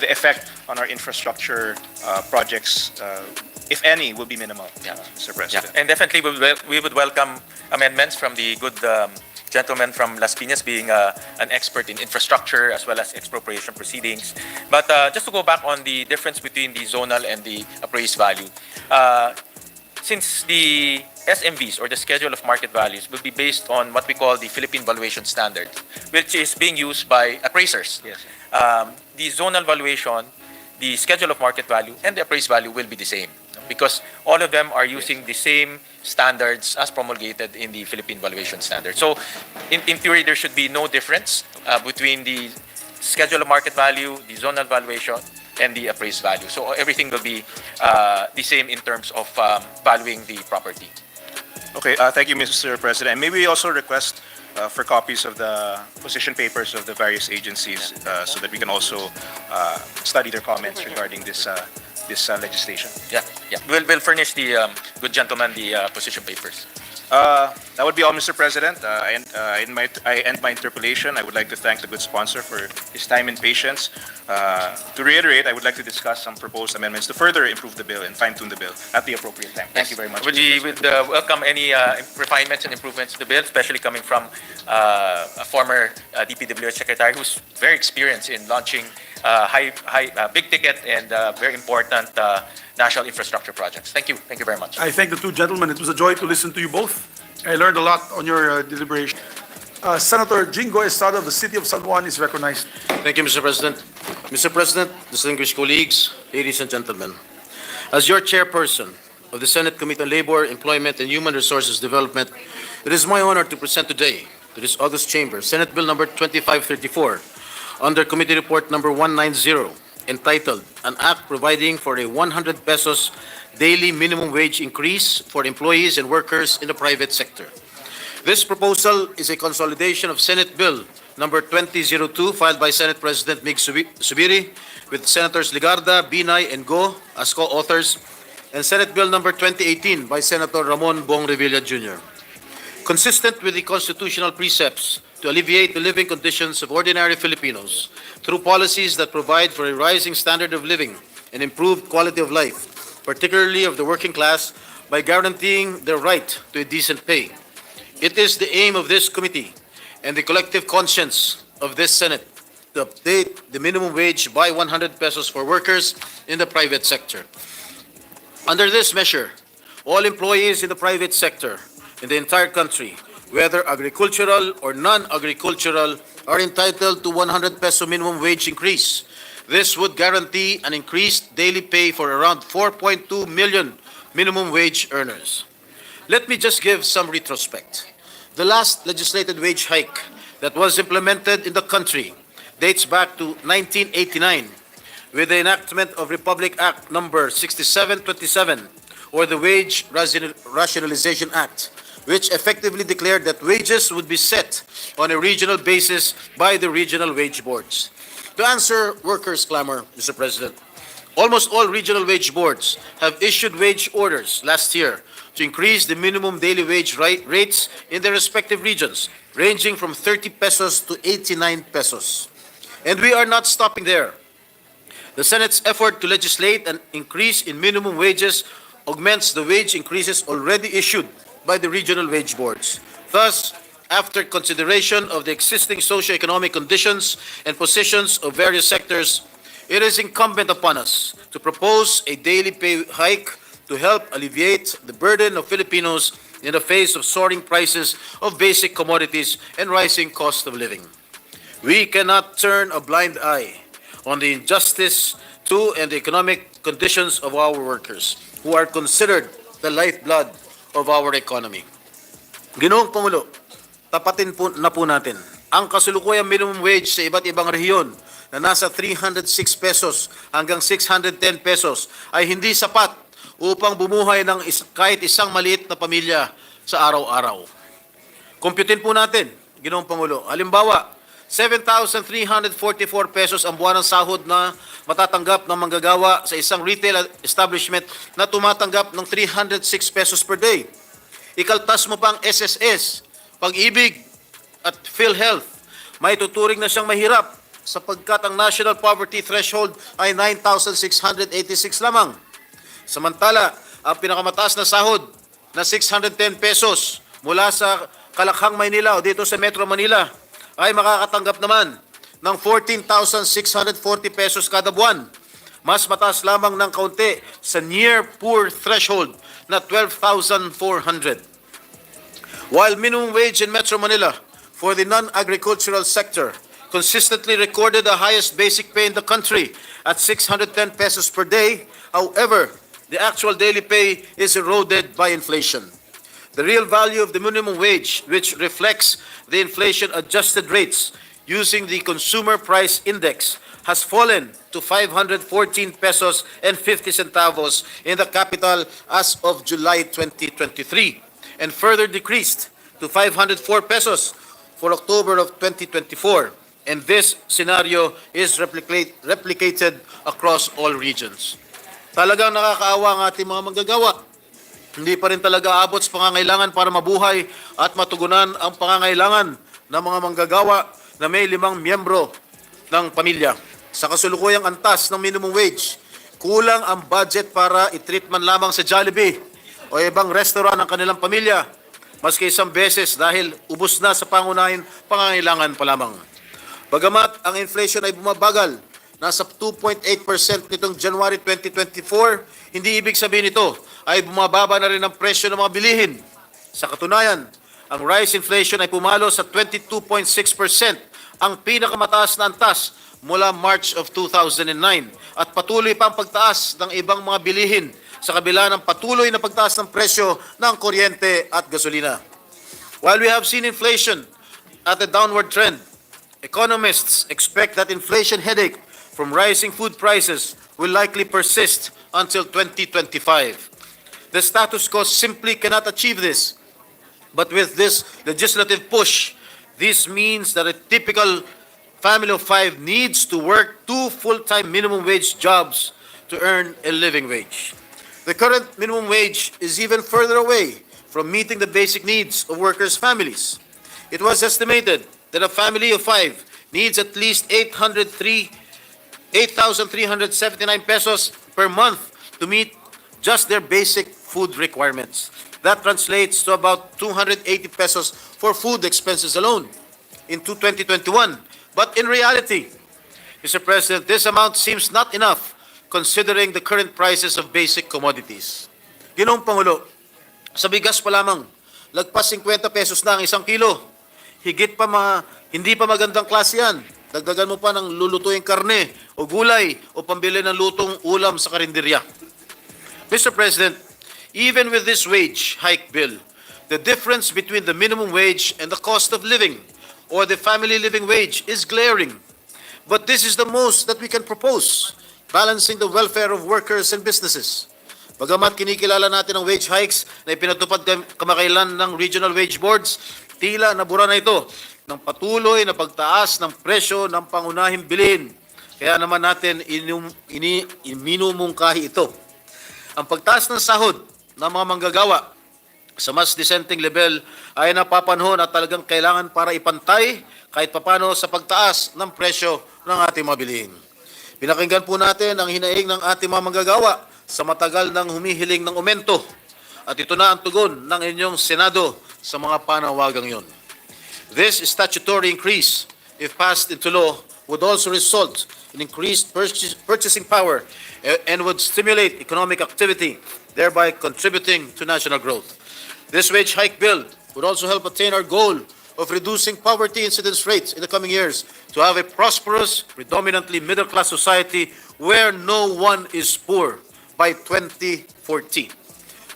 the effect on our infrastructure projects, if any, will be minimal. Mr. President. And definitely we would welcome amendments from the good gentleman from Las Piñas, being an expert in infrastructure as well as expropriation proceedings. But just to go back on the difference between the zonal and the appraised value. Since the SMVs, or the schedule of market values, will be based on what we call the Philippine Valuation Standard, which is being used by appraisers. Yes. The zonal valuation, the schedule of market value, and the appraised value will be the same, because all of them are using the same standards as promulgated in the Philippine Valuation Standard. So in theory, there should be no difference between the schedule of market value, the zonal valuation, and the appraised value. So everything will be the same in terms of valuing the property. Okay, thank you, Mr. President. And maybe we also request for copies of the position papers of the various agencies, so that we can also study their comments regarding this legislation. Yeah. We'll furnish the good gentleman the position papers. That would be all, Mr. President. I end my interpellation. I would like to thank the good sponsor for his time and patience. To reiterate, I would like to discuss some proposed amendments to further improve the bill and fine-tune the bill at the appropriate time. Thank you very much. We would welcome any refinements and improvements to the bill, especially coming from a former DPWH secretary who's very experienced in launching big ticket and very important national infrastructure projects. Thank you. Thank you very much. I thank the two gentlemen. It was a joy to listen to you both. I learned a lot on your deliberation. Senator Jingo Estrada of the City of San Juan is recognized. Thank you, Mr. President. Mr. President, distinguished colleagues, ladies and gentlemen, as your chairperson of the Senate Committee on Labor, Employment, and Human Resources Development, it is my honor to present today to this august chamber Senate Bill number 2534 under Committee Report number 190, entitled An Act Providing for a 100 pesos daily minimum wage increase for employees and workers in the private sector. This proposal is a consolidation of Senate Bill number 2002 filed by Senate President Mig Subiri with Senators Ligarda, Binay, and Go as co-authors, and Senate Bill number 2018 by Senator Ramon Bong Revilla Jr. Consistent with the constitutional precepts to alleviate the living conditions of ordinary Filipinos through policies that provide for a rising standard of living and improved quality of life, particularly of the working class, by guaranteeing their right to a decent pay. It is the aim of this committee and the collective conscience of this Senate to update the minimum wage by 100 pesos for workers in the private sector. Under this measure, all employees in the private sector in the entire country, whether agricultural or non-agricultural, are entitled to 100 peso minimum wage increase. This would guarantee an increased daily pay for around 4.2 million minimum wage earners. Let me just give some retrospect. The last legislated wage hike that was implemented in the country dates back to 1989 with the enactment of Republic Act number 6727, or the Wage Rationalization Act, which effectively declared that wages would be set on a regional basis by the regional wage boards. To answer workers' clamor, Mr. President, almost all regional wage boards have issued wage orders last year to increase the minimum daily wage rates in their respective regions, ranging from 30 pesos to 89 pesos. And we are not stopping there. The Senate's effort to legislate an increase in minimum wages augments the wage increases already issued by the regional wage boards. Thus, after consideration of the existing socio-economic conditions and positions of various sectors, it is incumbent upon us to propose a daily pay hike to help alleviate the burden of Filipinos in the face of soaring prices of basic commodities and rising cost of living. We cannot turn a blind eye on the injustice to and the economic conditions of our workers, who are considered the lifeblood of our economy. Ginoong Pangulo, tapatin po natin ang kasulukuyang minimum wage sa iba't ibang rehiyon na nasa 306 pesos hanggang 610 pesos ay hindi sapat upang bumuhay ng kahit isang maliit na pamilya sa araw-araw. Computein po natin, Ginoong Pangulo. Halimbawa, 7,344 pesos ang buwan ng sahod na matatanggap ng manggagawa sa isang retail establishment na tumatanggap ng 306 pesos per day. Ikaltas mo pang SSS, Pag-ibig at PhilHealth, may tuturing na siyang mahirap sapagkat ang national poverty threshold ay 9,686 lamang. Samantala, ang pinakamataas na sahod na 610 pesos mula sa Kalakhang, Maynila o dito sa Metro Manila ay makakatanggap naman ng 14,640 pesos kada buwan. Mas mataas lamang ng kaunti sa near poor threshold na 12,400. While minimum wage in Metro Manila for the non-agricultural sector consistently recorded the highest basic pay in the country at 610 pesos per day, however, the actual daily pay is eroded by inflation. The real value of the minimum wage, which reflects the inflation-adjusted rates using the Consumer Price Index, has fallen to 514 pesos and 50 centavos in the capital as of July 2023, and further decreased to 504 pesos for October of 2024. And this scenario is replicated across all regions. Talagang nakakaawa ang ating mga manggagawa. hindi pa rin talaga aabot sa pangangailangan para mabuhay at matugunan ang pangangailangan ng mga manggagawa na may 5 miyembro ng pamilya. Sa kasulukuyang antas ng minimum wage, kulang ang budget para i-treat man lamang sa Jollibee o ibang restaurant ng kanilang pamilya, maski isang beses dahil ubos na sa pangunahing pangangailangan pa lamang. Bagamat ang inflation ay bumabagal, nasa 2.8% nitong January 2024, hindi ibig sabihin nito ay bumababa na rin ang presyo ng mga bilihin. Sa katunayan, ang rice inflation ay pumalo sa 22.6%, ang pinakamataas na antas mula March of 2009 at patuloy pa ang pagtaas ng ibang mga bilihin sa kabila ng patuloy na pagtaas ng presyo ng kuryente at gasolina. While we have seen inflation at a downward trend, economists expect that inflation headache from rising food prices will likely persist until 2025. The status quo simply cannot achieve this. But with this legislative push, this means that a typical family of 5 needs to work 2 full-time minimum wage jobs to earn a living wage. The current minimum wage is even further away from meeting the basic needs of workers' families. It was estimated that a family of 5 needs at least 8,379 pesos per month to meet just their basic food requirements. That translates to about 280 pesos for food expenses alone in 2021. But in reality, Mr. President, this amount seems not enough considering the current prices of basic commodities. Ginoong Pangulo, sa bigas pa lamang, lagpas 50 pesos na ang 1 kilo. Higit pa hindi pa magandang klase yan. Dagdagan mo pa ng lulutuing karne o gulay o pambili ng lutong ulam sa karinderya. Mr. President, even with this wage hike bill, the difference between the minimum wage and the cost of living or the family living wage is glaring. But this is the most that we can propose, balancing the welfare of workers and businesses. Bagamat kinikilala natin ang wage hikes na ipinatupad kamakailan ng regional wage boards, tila nabura na ito ng patuloy na pagtaas ng presyo ng pangunahing bilhin. Kaya naman natin minumungkahi ito. Ang pagtaas ng sahod ng mga manggagawa sa mas dissenting level ay napapanahon at talagang kailangan para ipantay kahit papano sa pagtaas ng presyo ng ating mga bilihin. Pinakinggan po natin ang hinaing ng ating mga manggagawa sa matagal ng humihiling ng aumento at ito na ang tugon ng inyong Senado sa mga panawagang yon. This statutory increase, if passed into law, would also result in increased purchasing power and would stimulate economic activity, thereby contributing to national growth. This wage hike bill would also help attain our goal of reducing poverty incidence rates in the coming years to have a prosperous, predominantly middle-class society where no one is poor by 2040.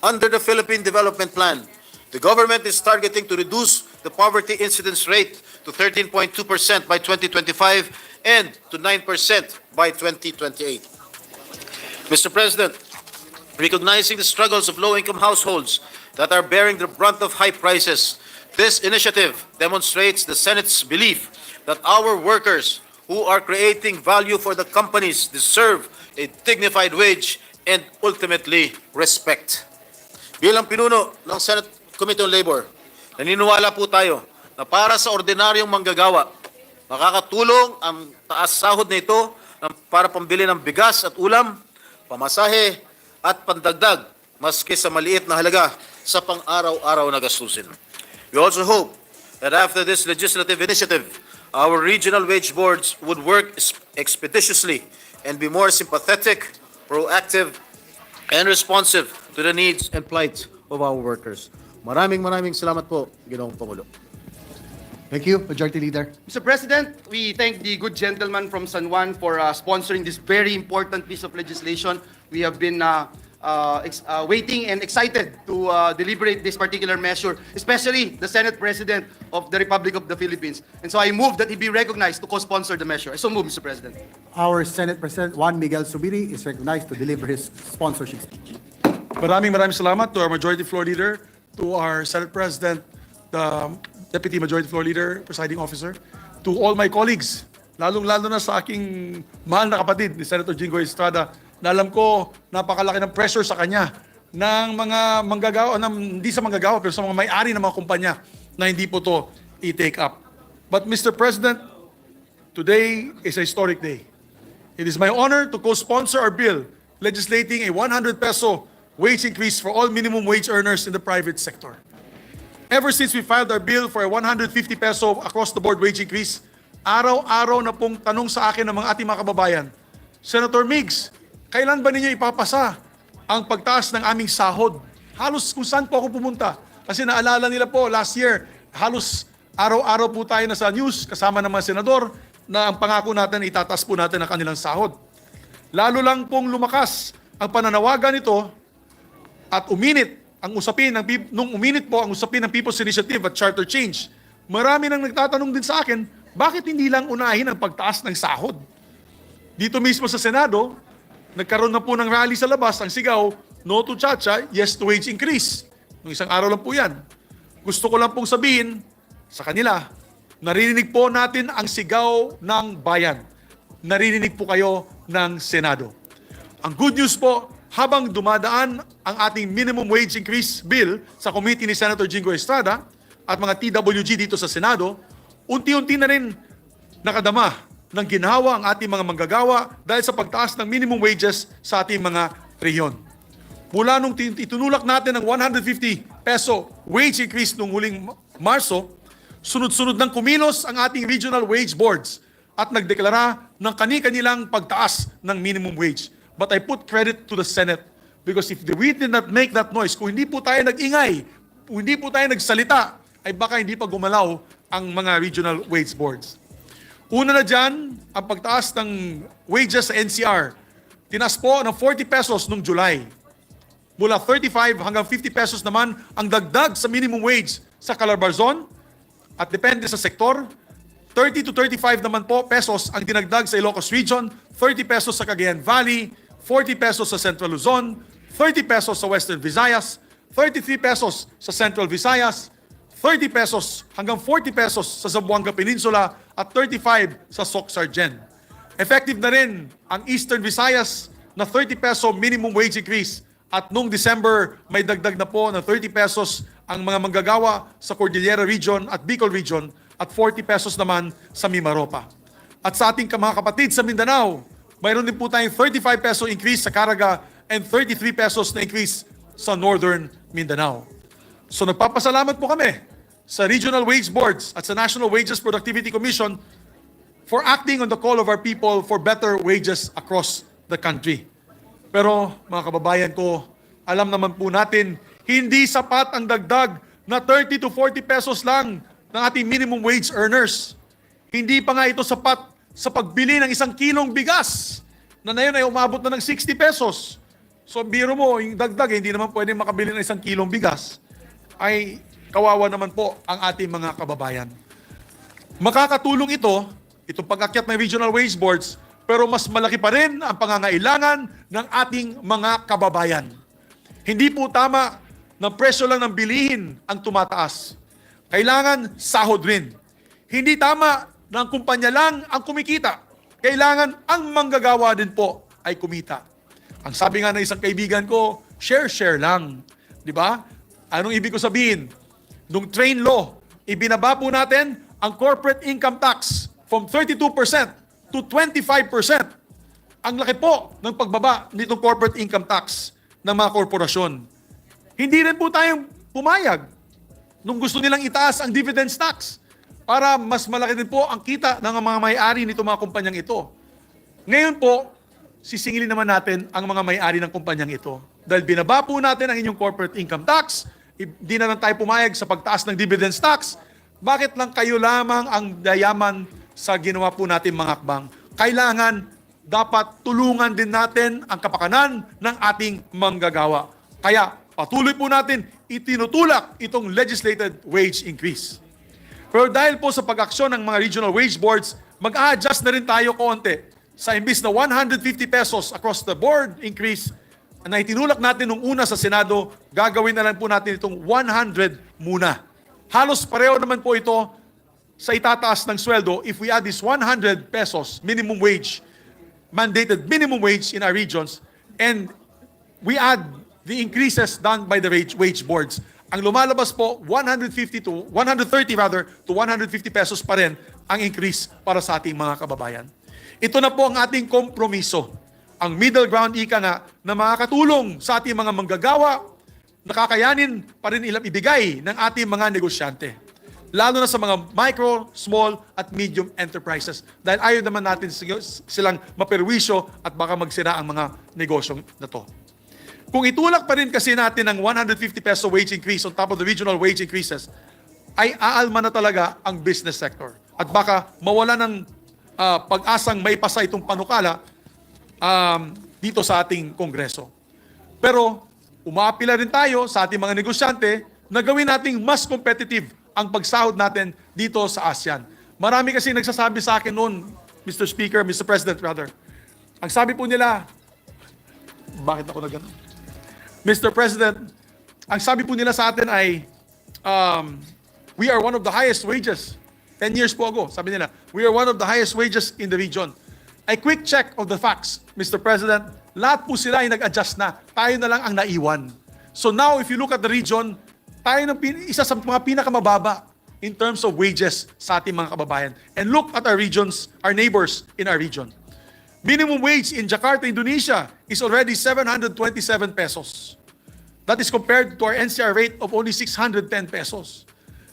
Under the Philippine Development Plan, the government is targeting to reduce the poverty incidence rate to 13.2% by 2025 and to 9% by 2028. Mr. President, recognizing the struggles of low-income households that are bearing the brunt of high prices, this initiative demonstrates the Senate's belief that our workers who are creating value for the companies deserve a dignified wage and ultimately respect. Bilang pinuno ng Senate Committee on Labor, naniniwala po tayo na para sa ordinaryong manggagawa, makakatulong ang taas sahod na ito para pambili ng bigas at ulam, pamasahe at pandagdag maski sa maliit na halaga sa pang-araw-araw na gastusin. We also hope that after this legislative initiative, our regional wage boards would work expeditiously and be more sympathetic, proactive, and responsive to the needs and plight of our workers. Maraming salamat po, Ginoong Pangulo. Thank you, Majority Leader. Mr. President, we thank the good gentleman from San Juan for sponsoring this very important piece of legislation. We have been waiting and excited to deliberate this particular measure, especially the Senate President of the Republic of the Philippines. And so I move that he be recognized to co-sponsor the measure. I so move, Mr. President. Our Senate President Juan Miguel Zubiri is recognized to deliver his sponsorship speech. Maraming salamat to our Majority Floor Leader, to our Senate President, the Deputy Majority Floor Leader, Presiding Officer, to all my colleagues, lalong-lalo na sa aking mahal na kapatid ni Senator Jingo Estrada, na alam ko napakalaki ng pressure sa kanya ng mga manggagawa, hindi sa manggagawa, pero sa mga may-ari ng mga kumpanya na hindi po to i-take up. But Mr. President, today is a historic day. It is my honor to co-sponsor our bill legislating a 100 peso wage increase for all minimum wage earners in the private sector. Ever since we filed our bill for a 150 peso across-the-board wage increase, araw-araw na pong tanong sa akin ng mga ating mga kababayan, Senator Migs, kailan ba ninyo ipapasa ang pagtaas ng aming sahod? Halos kung saan po ako pumunta. Kasi naalala nila po, last year, halos araw-araw po tayo na sa news kasama ng mga senador na ang pangako natin, itataas po natin ang kanilang sahod. Lalo lang pong lumakas ang pananawagan nito at uminit ang usapin nung uminit po ang usapin ng People's Initiative at Charter Change. Marami nang nagtatanong din sa akin, bakit hindi lang unahin ang pagtaas ng sahod? Dito mismo sa Senado, nagkaroon na po ng rally sa labas, ang sigaw, no to Chacha, yes to wage increase. Nung isang araw lang po yan. Gusto ko lang pong sabihin sa kanila, naririnig po natin ang sigaw ng bayan. Naririnig po kayo ng Senado. Ang good news po, habang dumadaan ang ating minimum wage increase bill sa committee ni Senator Jingo Estrada at mga TWG dito sa Senado, unti-unti na rin nakadama ng ginhawa ang ating mga manggagawa dahil sa pagtaas ng minimum wages sa ating mga rehiyon. Mula nung itunulak natin ang 150 peso wage increase nung huling Marso, sunod-sunod ng kumilos ang ating regional wage boards at nagdeklara ng kani-kanilang pagtaas ng minimum wage. But I put credit to the Senate because if we did not make that noise, kung hindi po tayo nag-ingay, kung hindi po tayo nagsalita, ay baka hindi pa gumalaw ang mga regional wage boards. Una na dyan, ang pagtaas ng wages sa NCR. Tinaas po ng 40 pesos noong July. Mula 35 hanggang 50 pesos naman ang dagdag sa minimum wage sa Calabarzon at depende sa sektor. 30 to 35 naman po pesos ang dinagdag sa Ilocos Region, 30 pesos sa Cagayan Valley, 40 pesos sa Central Luzon, 30 pesos sa Western Visayas, 33 pesos sa Central Visayas, 30 pesos hanggang 40 pesos sa Zamboanga Peninsula at 35 sa Soc-Sargen. Effective na rin ang Eastern Visayas na 30 peso minimum wage increase at noong December may dagdag na po ng 30 pesos ang mga manggagawa sa Cordillera Region at Bicol Region at 40 pesos naman sa Mimaropa. At sa ating mga kapatid sa Mindanao, mayroon din po tayong 35 peso increase sa Caraga and 33 pesos na increase sa Northern Mindanao. So nagpapasalamat po kami sa Regional Wage Boards at sa National Wages Productivity Commission for acting on the call of our people for better wages across the country. Pero mga kababayan ko, alam naman po natin, hindi sapat ang dagdag na 30 to 40 pesos lang ng ating minimum wage earners. Hindi pa nga ito sapat sa pagbili ng 1 kilong bigas na ngayon ay umabot na ng 60 pesos. So biro mo, yung dagdag, hindi naman pwede makabili ng 1 kilong bigas. Ay kawawa naman po ang ating mga kababayan. Makakatulong itong pag-akyat ng regional wage boards, pero mas malaki pa rin ang pangangailangan ng ating mga kababayan. Hindi po tama na presyo lang ng bilihin ang tumataas. Kailangan sahod rin. Hindi tama na ang kumpanya lang ang kumikita. Kailangan ang manggagawa din po ay kumita. Ang sabi nga ng isang kaibigan ko, share lang. Di ba? Anong ibig ko sabihin? Nung train law, ibinaba po natin ang corporate income tax from 32% to 25%. Ang laki po ng pagbaba nitong corporate income tax ng mga korporasyon. Hindi rin po tayong pumayag nung gusto nilang itaas ang dividends tax para mas malaki din po ang kita ng mga may-ari nito mga kumpanyang ito. Ngayon po, sisingilin naman natin ang mga may-ari ng kumpanyang ito. Dahil binaba po natin ang inyong corporate income tax, hindi na lang tayo pumayag sa pagtaas ng dividends tax, bakit lang kayo lamang ang dayaman sa ginawa po natin mga hakbang? Kailangan, dapat tulungan din natin ang kapakanan ng ating manggagawa. Kaya patuloy po natin itinutulak itong legislated wage increase. Pero dahil po sa pag-aksyon ng mga regional wage boards, mag-a-adjust na rin tayo konti. Sa imbis na 150 pesos across the board increase na itinulak natin nung una sa Senado, gagawin na lang po natin itong 100 muna. Halos pareho naman po ito sa itataas ng sweldo if we add this 100 pesos minimum wage, mandated minimum wage in our regions, and we add the increases done by the wage boards. Ang lumalabas po, 130 rather, to 150 pesos pa rin ang increase para sa ating mga kababayan. Ito na po ang ating kompromiso. Ang middle ground ika nga na makakatulong sa ating mga manggagawa, nakakayanin pa rin ilang ibigay ng ating mga negosyante. Lalo na sa mga micro, small, at medium enterprises. Dahil ayaw naman natin silang maperwisyo at baka magsira ang mga negosyong na to. Kung itulak pa rin kasi natin ang 150 peso wage increase on top of the regional wage increases, ay aalma na talaga ang business sector. At baka mawala ng pag-asang may pasa itong panukala dito sa ating Kongreso. Pero umaapila rin tayo sa ating mga negosyante na gawin nating mas competitive ang pagsahod natin dito sa ASEAN. Marami kasi nagsasabi sa akin noon, Mr. Speaker, Mr. President rather, ang sabi po nila, bakit ako na ganun? Mr. President, ang sabi po nila sa atin ay, we are one of the highest wages. 10 years po ago, sabi nila, we are one of the highest wages in the region. A quick check of the facts, Mr. President, lahat po sila ay nag-adjust na. Tayo na lang ang naiwan. So now, if you look at the region, tayo ng isa sa mga pinakamababa in terms of wages sa ating mga kababayan. And look at our regions, our neighbors in our region. Minimum wage in Jakarta, Indonesia is already 727 pesos. That is compared to our NCR rate of only 610 pesos.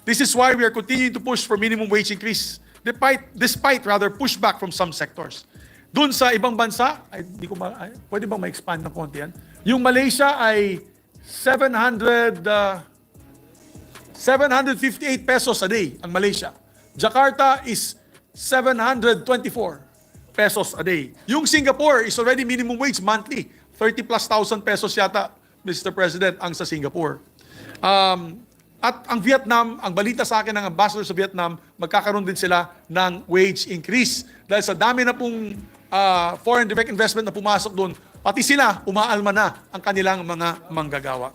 This is why we are continuing to push for minimum wage increase despite pushback from some sectors. Doon sa ibang bansa, pwede bang ma-expand ng konti yan? Yung Malaysia ay 758 pesos a day ang Malaysia. Jakarta is 724 pesos a day. Yung Singapore is already minimum wage monthly. 30 plus thousand pesos yata, Mr. President, ang sa Singapore. At ang Vietnam, ang balita sa akin ng ambassador sa Vietnam, magkakaroon din sila ng wage increase. Dahil sa dami na pong foreign direct investment na pumasok doon, pati sila, umaalma na ang kanilang mga manggagawa.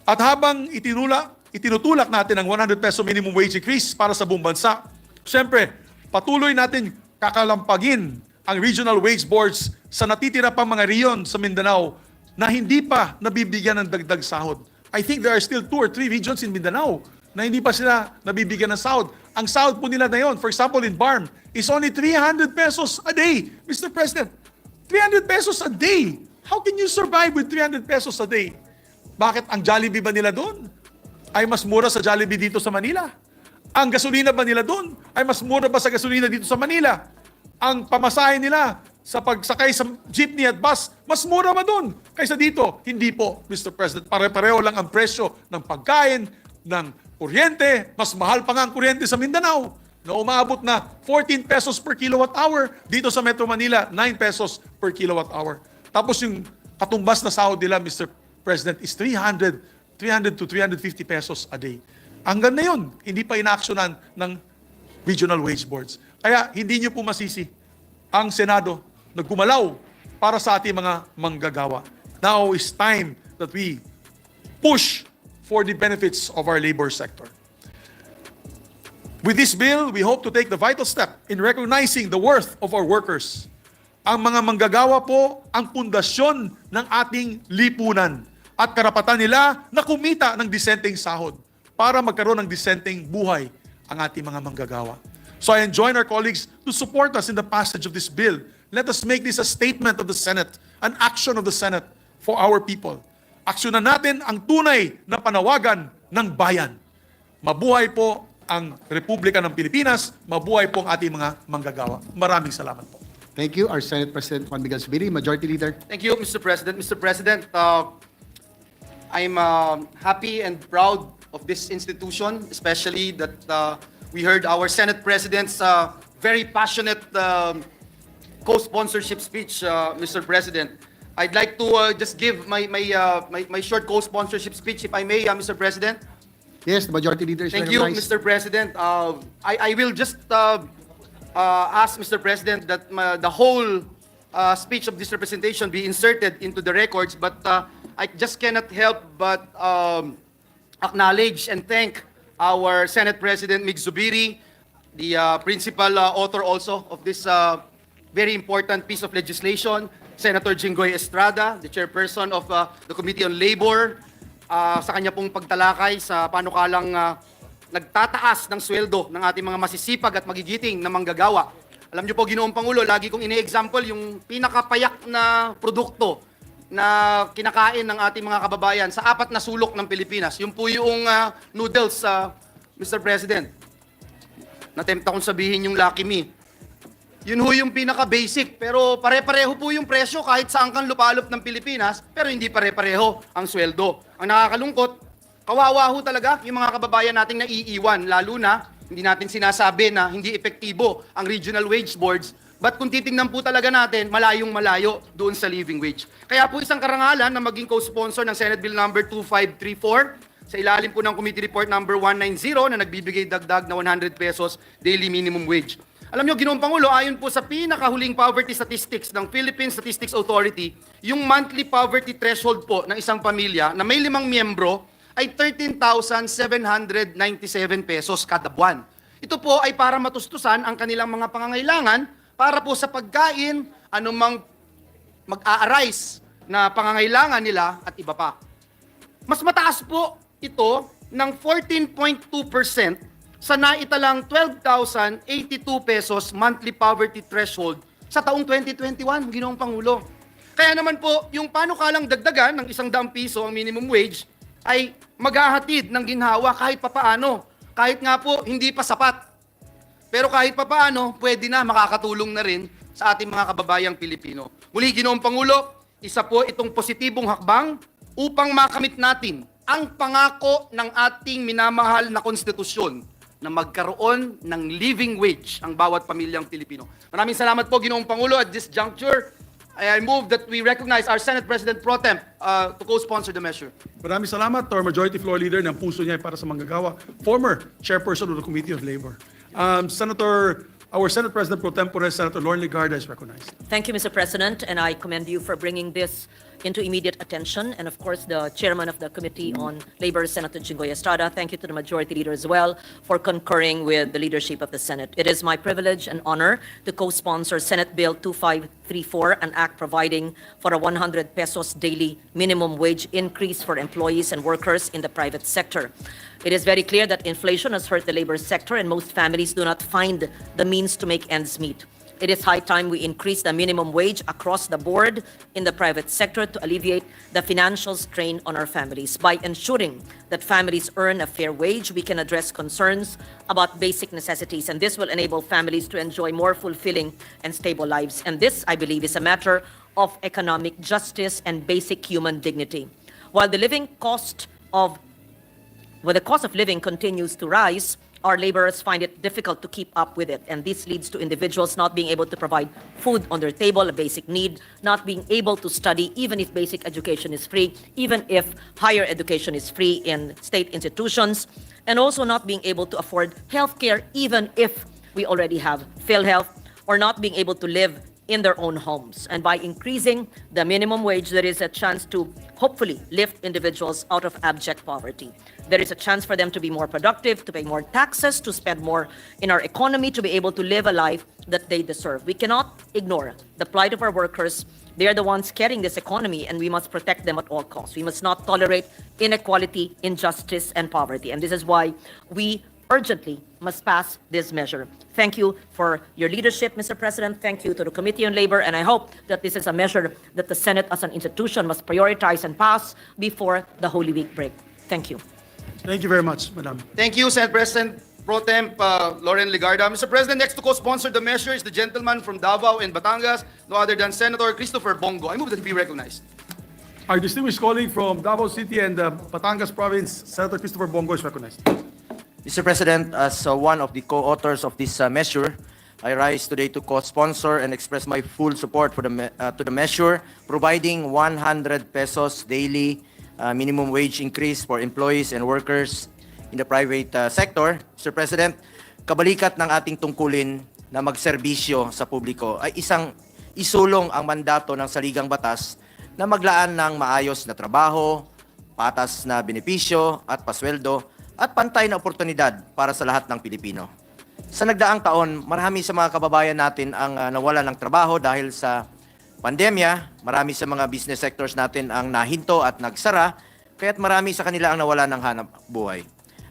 At habang itinutulak natin ang 100 peso minimum wage increase para sa buong bansa, siyempre, patuloy natin kakalampagin ang regional wage boards sa natitira pang mga riyon sa Mindanao na hindi pa nabibigyan ng dagdag sahod. I think there are still 2 or 3 regions in Mindanao na hindi pa sila nabibigyan ng sahod. Ang sahod po nila na yun, for example in BARM, is only 300 pesos a day. Mr. President, 300 pesos a day. How can you survive with 300 pesos a day? Bakit ang Jollibee ba nila doon ay mas mura sa Jollibee dito sa Manila? Ang gasolina ba nila doon ay mas mura ba sa gasolina dito sa Manila? Ang pamasahe nila sa pagsakay sa jeepney at bus, mas mura ba doon kaysa dito? Hindi po, Mr. President. Pare-pareho lang ang presyo ng pagkain, ng kuryente. Mas mahal pa nga ang kuryente sa Mindanao na umaabot na 14 pesos per kilowatt hour. Dito sa Metro Manila, 9 pesos per kilowatt hour. Tapos yung katumbas na sahod nila, Mr. President, is 300 to 350 pesos a day. Hanggang na yun, hindi pa inaaksyonan ng regional wage boards. Kaya hindi nyo po masisi ang Senado na gumalaw para sa ating mga manggagawa. Now is time that we push for the benefits of our labor sector. With this bill, we hope to take the vital step in recognizing the worth of our workers. Ang mga manggagawa po ang pundasyon ng ating lipunan at karapatan nila na kumita ng disenteng sahod para magkaroon ng disenteng buhay ang ating mga manggagawa. So I enjoin our colleagues to support us in the passage of this bill. Let us make this a statement of the Senate, an action of the Senate for our people. Aksyonan natin ang tunay na panawagan ng bayan. Mabuhay po ang Republika ng Pilipinas, mabuhay po ang ating mga manggagawa. Maraming salamat po. Thank you, our Senate President Juan Miguel Zubiri, Majority Leader. Thank you, Mr. President. Mr. President, I'm happy and proud of this institution, especially that we heard our Senate President's very passionate co-sponsorship speech, Mr. President. I'd like to just give my short co-sponsorship speech, if I may, Mr. President. Yes, the Majority Leader is Thank you, recognized. Mr. President. I will just ask Mr. President that the whole speech of this representation be inserted into the records, but I just cannot help but acknowledge and thank our Senate President Mig Zubiri, the principal author also of this very important piece of legislation, Senator Jinggoy Estrada, the chairperson of the Committee on Labor, sa kanya pong pagtalakay sa panukalang nagtataas ng sweldo ng ating mga masisipag at magigiting na manggagawa. Alam niyo po, Ginoong Pangulo, lagi kong ini-example yung pinakapayak na produkto na kinakain ng ating mga kababayan sa 4 na sulok ng Pilipinas. Yung po yung noodles, Mr. President. Natempt akong sabihin yung Lucky Me. Yun ho yung pinaka-basic, pero pare-pareho po yung presyo kahit saan kang lupalop ng Pilipinas, pero hindi pare-pareho ang sweldo. Ang nakakalungkot, kawawa ho talaga yung mga kababayan nating naiiwan, lalo na hindi natin sinasabi na hindi epektibo ang regional wage boards. But kung titingnan po talaga natin, malayong malayo doon sa living wage. Kaya po isang karangalan na maging co-sponsor ng Senate Bill number 2534 sa ilalim po ng Committee Report number 190 na nagbibigay dagdag na 100 pesos daily minimum wage. Alam nyo, Ginoong Pangulo, ayon po sa pinakahuling poverty statistics ng Philippine Statistics Authority, yung monthly poverty threshold po ng isang pamilya na may 5 miyembro ay 13,797 pesos kada buwan. Ito po ay para matustusan ang kanilang mga pangangailangan para po sa pagkain, anumang mag-a-arise na pangangailangan nila at iba pa. Mas mataas po ito ng 14.2% sa naitalang 12,082 pesos monthly poverty threshold sa taong 2021, Ginoong Pangulo. Kaya naman po, yung panukalang dagdagan ng 100 piso ang minimum wage ay maghahatid ng ginhawa kahit papaano. Kahit nga po, hindi pa sapat. Pero kahit papaano, pwede na, makakatulong na rin sa ating mga kababayang Pilipino. Muli, Ginoong Pangulo, isa po itong positibong hakbang upang makamit natin ang pangako ng ating minamahal na konstitusyon na magkaroon ng living wage ang bawat pamilyang Pilipino. Maraming salamat po, Ginoong Pangulo. At this juncture, I move that we recognize our Senate President Pro Tem to co-sponsor the measure. Maraming salamat to our Majority Floor Leader ng puso niya ay para sa manggagawa, former Chairperson of the Committee of Labor. Our Senate President Pro Tempore, Senator Lauren Legarda is recognized. Thank you, Mr. President, and I commend you for bringing this into immediate attention. And of course, the chairman of the Committee on Labor, Senator Jinggoy Estrada. Thank you to the Majority Leader as well for concurring with the leadership of the Senate. It is my privilege and honor to co-sponsor Senate Bill 2534, an act providing for a 100 pesos daily minimum wage increase for employees and workers in the private sector. It is very clear that inflation has hurt the labor sector and most families do not find the means to make ends meet. It is high time we increase the minimum wage across the board in the private sector to alleviate the financial strain on our families. By ensuring that families earn a fair wage, we can address concerns about basic necessities, and this will enable families to enjoy more fulfilling and stable lives. And this, I believe, is a matter of economic justice and basic human dignity. While the cost of living continues to rise, our laborers find it difficult to keep up with it, and this leads to individuals not being able to provide food on their table, a basic need, not being able to study even if basic education is free, even if higher education is free in state institutions, and also not being able to afford health care even if we already have PhilHealth, or not being able to live in their own homes. And by increasing the minimum wage, there is a chance to hopefully lift individuals out of abject poverty. There is a chance for them to be more productive, to pay more taxes, to spend more in our economy, to be able to live a life that they deserve. We cannot ignore the plight of our workers. They are the ones carrying this economy, and we must protect them at all costs. We must not tolerate inequality, injustice, and poverty. And this is why we urgently must pass this measure. Thank you for your leadership, Mr. President. Thank you to the Committee on Labor, and I hope that this is a measure that the Senate as an institution must prioritize and pass before the Holy Week break. Thank you. Thank you very much, Madam. Thank you, Senate President Pro Temp Lauren Legarda. Mr. President, next to co-sponsor the measure is the gentleman from Davao and Batangas, no other than Senator Christopher Bongo. I move that he be recognized. Our distinguished colleague from Davao City and Batangas Province, Senator Christopher Bongo is recognized. Mr. President, as one of the co-authors of this measure, I rise today to co-sponsor and express my full support for to the measure providing 100 pesos daily minimum wage increase for employees and workers in the private sector. Mr. President, kabalikat ng ating tungkulin na magserbisyo sa publiko ay isang isulong ang mandato ng saligang batas na maglaan ng maayos na trabaho, patas na benepisyo at pasweldo at pantay na oportunidad para sa lahat ng Pilipino. Sa nagdaang taon, marami sa mga kababayan natin ang nawalan ng trabaho dahil sa pandemya, marami sa mga business sectors natin ang nahinto at nagsara, kaya't marami sa kanila ang nawala ng hanap buhay.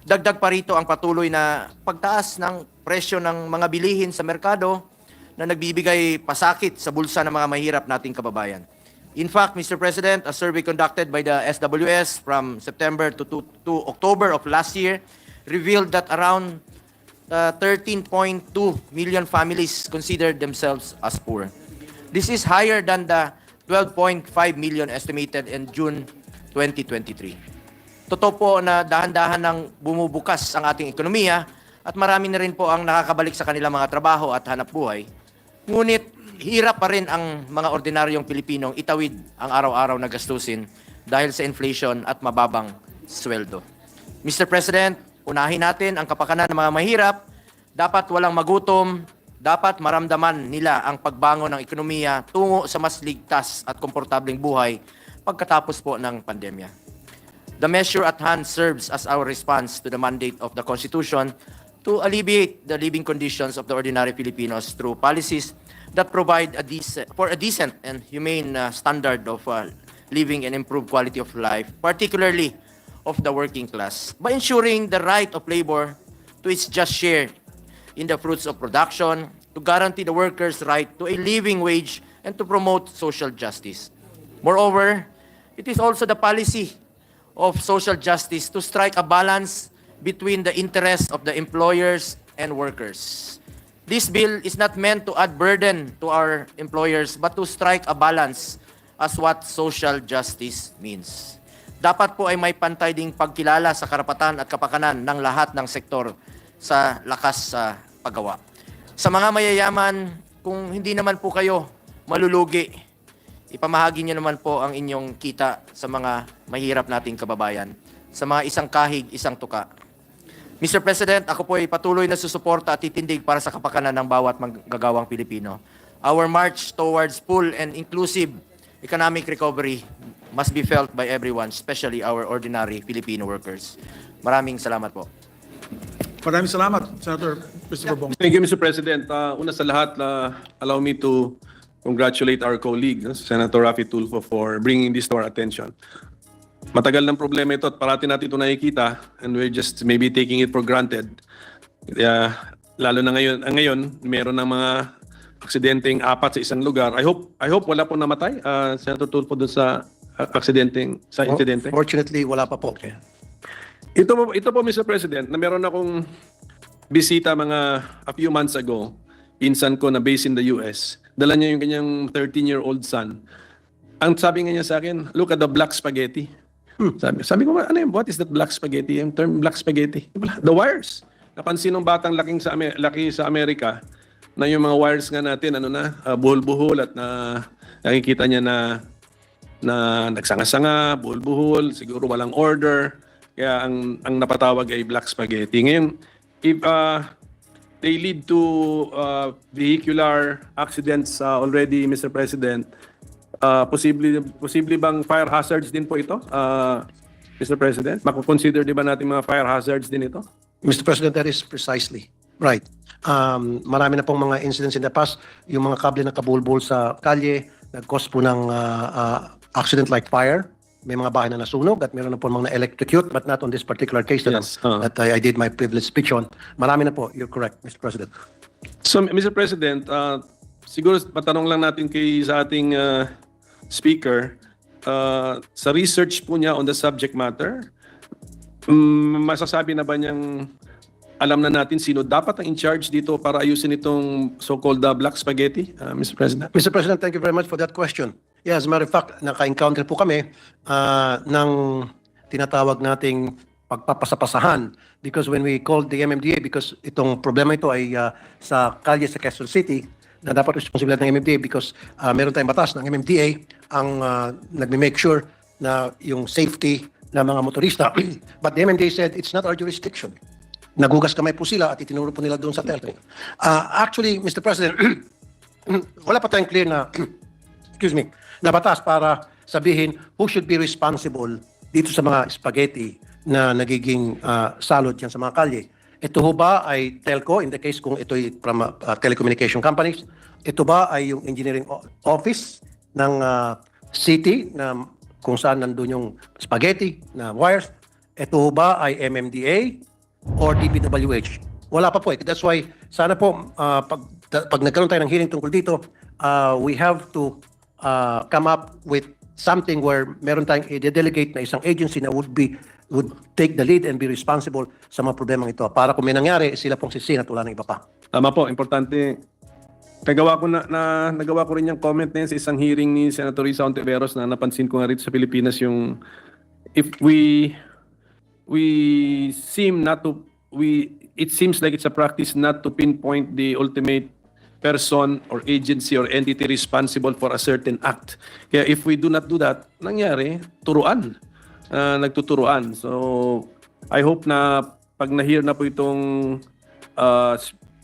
Dagdag pa rito ang patuloy na pagtaas ng presyo ng mga bilihin sa merkado na nagbibigay pasakit sa bulsa ng mga mahirap nating kababayan. In fact, Mr. President, a survey conducted by the SWS from September to October of last year revealed that around 13.2 million families considered themselves as poor. This is higher than the 12.5 million estimated in June 2023. Totoo po na dahan-dahan nang bumubukas ang ating ekonomiya at marami na rin po ang nakakabalik sa kanilang mga trabaho at hanap buhay. Ngunit hirap pa rin ang mga ordinaryong Pilipinong itawid ang araw-araw na gastusin dahil sa inflation at mababang sweldo. Mr. President, unahin natin ang kapakanan ng mga mahirap. Dapat walang magutom, dapat maramdaman nila ang pagbangon ng ekonomiya tungo sa mas ligtas at komportableng buhay pagkatapos po ng pandemya. The measure at hand serves as our response to the mandate of the Constitution to alleviate the living conditions of the ordinary Filipinos through policies that provide a decent and humane standard of living and improved quality of life, particularly of the working class, by ensuring the right of labor to its just share in the fruits of production, to guarantee the workers' right to a living wage, and to promote social justice. Moreover, it is also the policy of social justice to strike a balance between the interests of the employers and workers. This bill is not meant to add burden to our employers but to strike a balance as what social justice means. Dapat po ay may pantay ding pagkilala sa karapatan at kapakanan ng lahat ng sektor sa lakas sa paggawa. Sa mga mayayaman, kung hindi naman po kayo malulugi, ipamahagi niyo naman po ang inyong kita sa mga mahirap nating kababayan. Sa mga isang kahig, isang tuka. Mr. President, ako po ay patuloy na susuporta at titindig para sa kapakanan ng bawat manggagawang Pilipino. Our march towards full and inclusive economic recovery must be felt by everyone, especially our ordinary Filipino workers. Maraming salamat po. Maraming salamat, Senator Christopher Bong. Thank you, Mr. President. Una sa lahat, allow me to congratulate our colleague, Senator Padilla Tulfo, for bringing this to our attention. Matagal ng problema ito at parati natin ito nakikita and we're just maybe taking it for granted. Lalo na ngayon meron ng mga aksidenteng 4 sa isang lugar. I hope wala po namatay, Senator Tulfo, doon sa insidente. Fortunately, wala pa po. Okay. Ito po, Mr. President, na meron akong bisita a few months ago, pinsan ko na based in the US. Dala niya yung kanyang 13-year-old son. Ang sabi nga niya sa akin, look at the black spaghetti. Sabi ko, ano yun? What is that black spaghetti? Yung term black spaghetti. The wires. Napansin ng batang laki sa Amerika na yung mga wires nga natin, buhol-buhol at nakikita niya na nagsanga-sanga, buhol-buhol, siguro walang order. Kaya ang napatawag ay black spaghetti. Ngayon, if they lead to vehicular accidents already, Mr. President, posible bang fire hazards din po ito, Mr. President? Makukonsider di ba natin mga fire hazards din ito? Mr. President, that is precisely right. Marami na pong mga incidents in the past, yung mga kable na kabulbul sa kalye, nag-cause po ng accident like fire. May mga bahay na nasunog at meron na po mga na-electrocute, but not on this particular case that I did my privilege speech on. Marami na po. You're correct, Mr. President. So, Mr. President, siguro matanong lang natin sa ating speaker, sa research po niya on the subject matter, masasabi na ba niyang alam na natin sino dapat ang in charge dito para ayusin itong so-called black spaghetti, Mr. President? Mr. President, thank you very much for that question. Yeah, as a matter of fact, naka-encounter po kami ng tinatawag nating pagpapasapasahan because when we called the MMDA, because itong problema ito ay sa kalye sa Quezon City, na dapat responsibilidad ng MMDA because meron tayong batas ng MMDA ang nagme-make sure na yung safety ng mga motorista. But the MMDA said it's not our jurisdiction. Nagugas kamay po sila at itinuro po nila doon sa telco. Actually, Mr. President, wala pa tayong clear na na batas para sabihin who should be responsible dito sa mga spaghetti na nagiging salot yan sa mga kalye. Ito ho ba ay telco in the case kung ito ay from telecommunication companies? Ito ba ay yung engineering office ng city na kung saan nandun yung spaghetti na wires, ito ba ay MMDA or DPWH? Wala pa po eh. That's why sana po pag nagkaroon tayo ng hearing tungkol dito, we have to come up with something where meron tayong i-delegate na isang agency na would take the lead and be responsible sa mga problemang ito. Para kung may nangyari, sila pong sisihin at wala nang iba pa. Tama po, importante. Nagawa ko rin yung comment na yan sa isang hearing ni Senator Risa Ontiveros na napansin ko nga rito sa Pilipinas yung if it seems like it's a practice not to pinpoint the ultimate person or agency or entity responsible for a certain act. Kaya if we do not do that, nangyari, turuan. Nagtuturuan. So, I hope na pag na-hear na po itong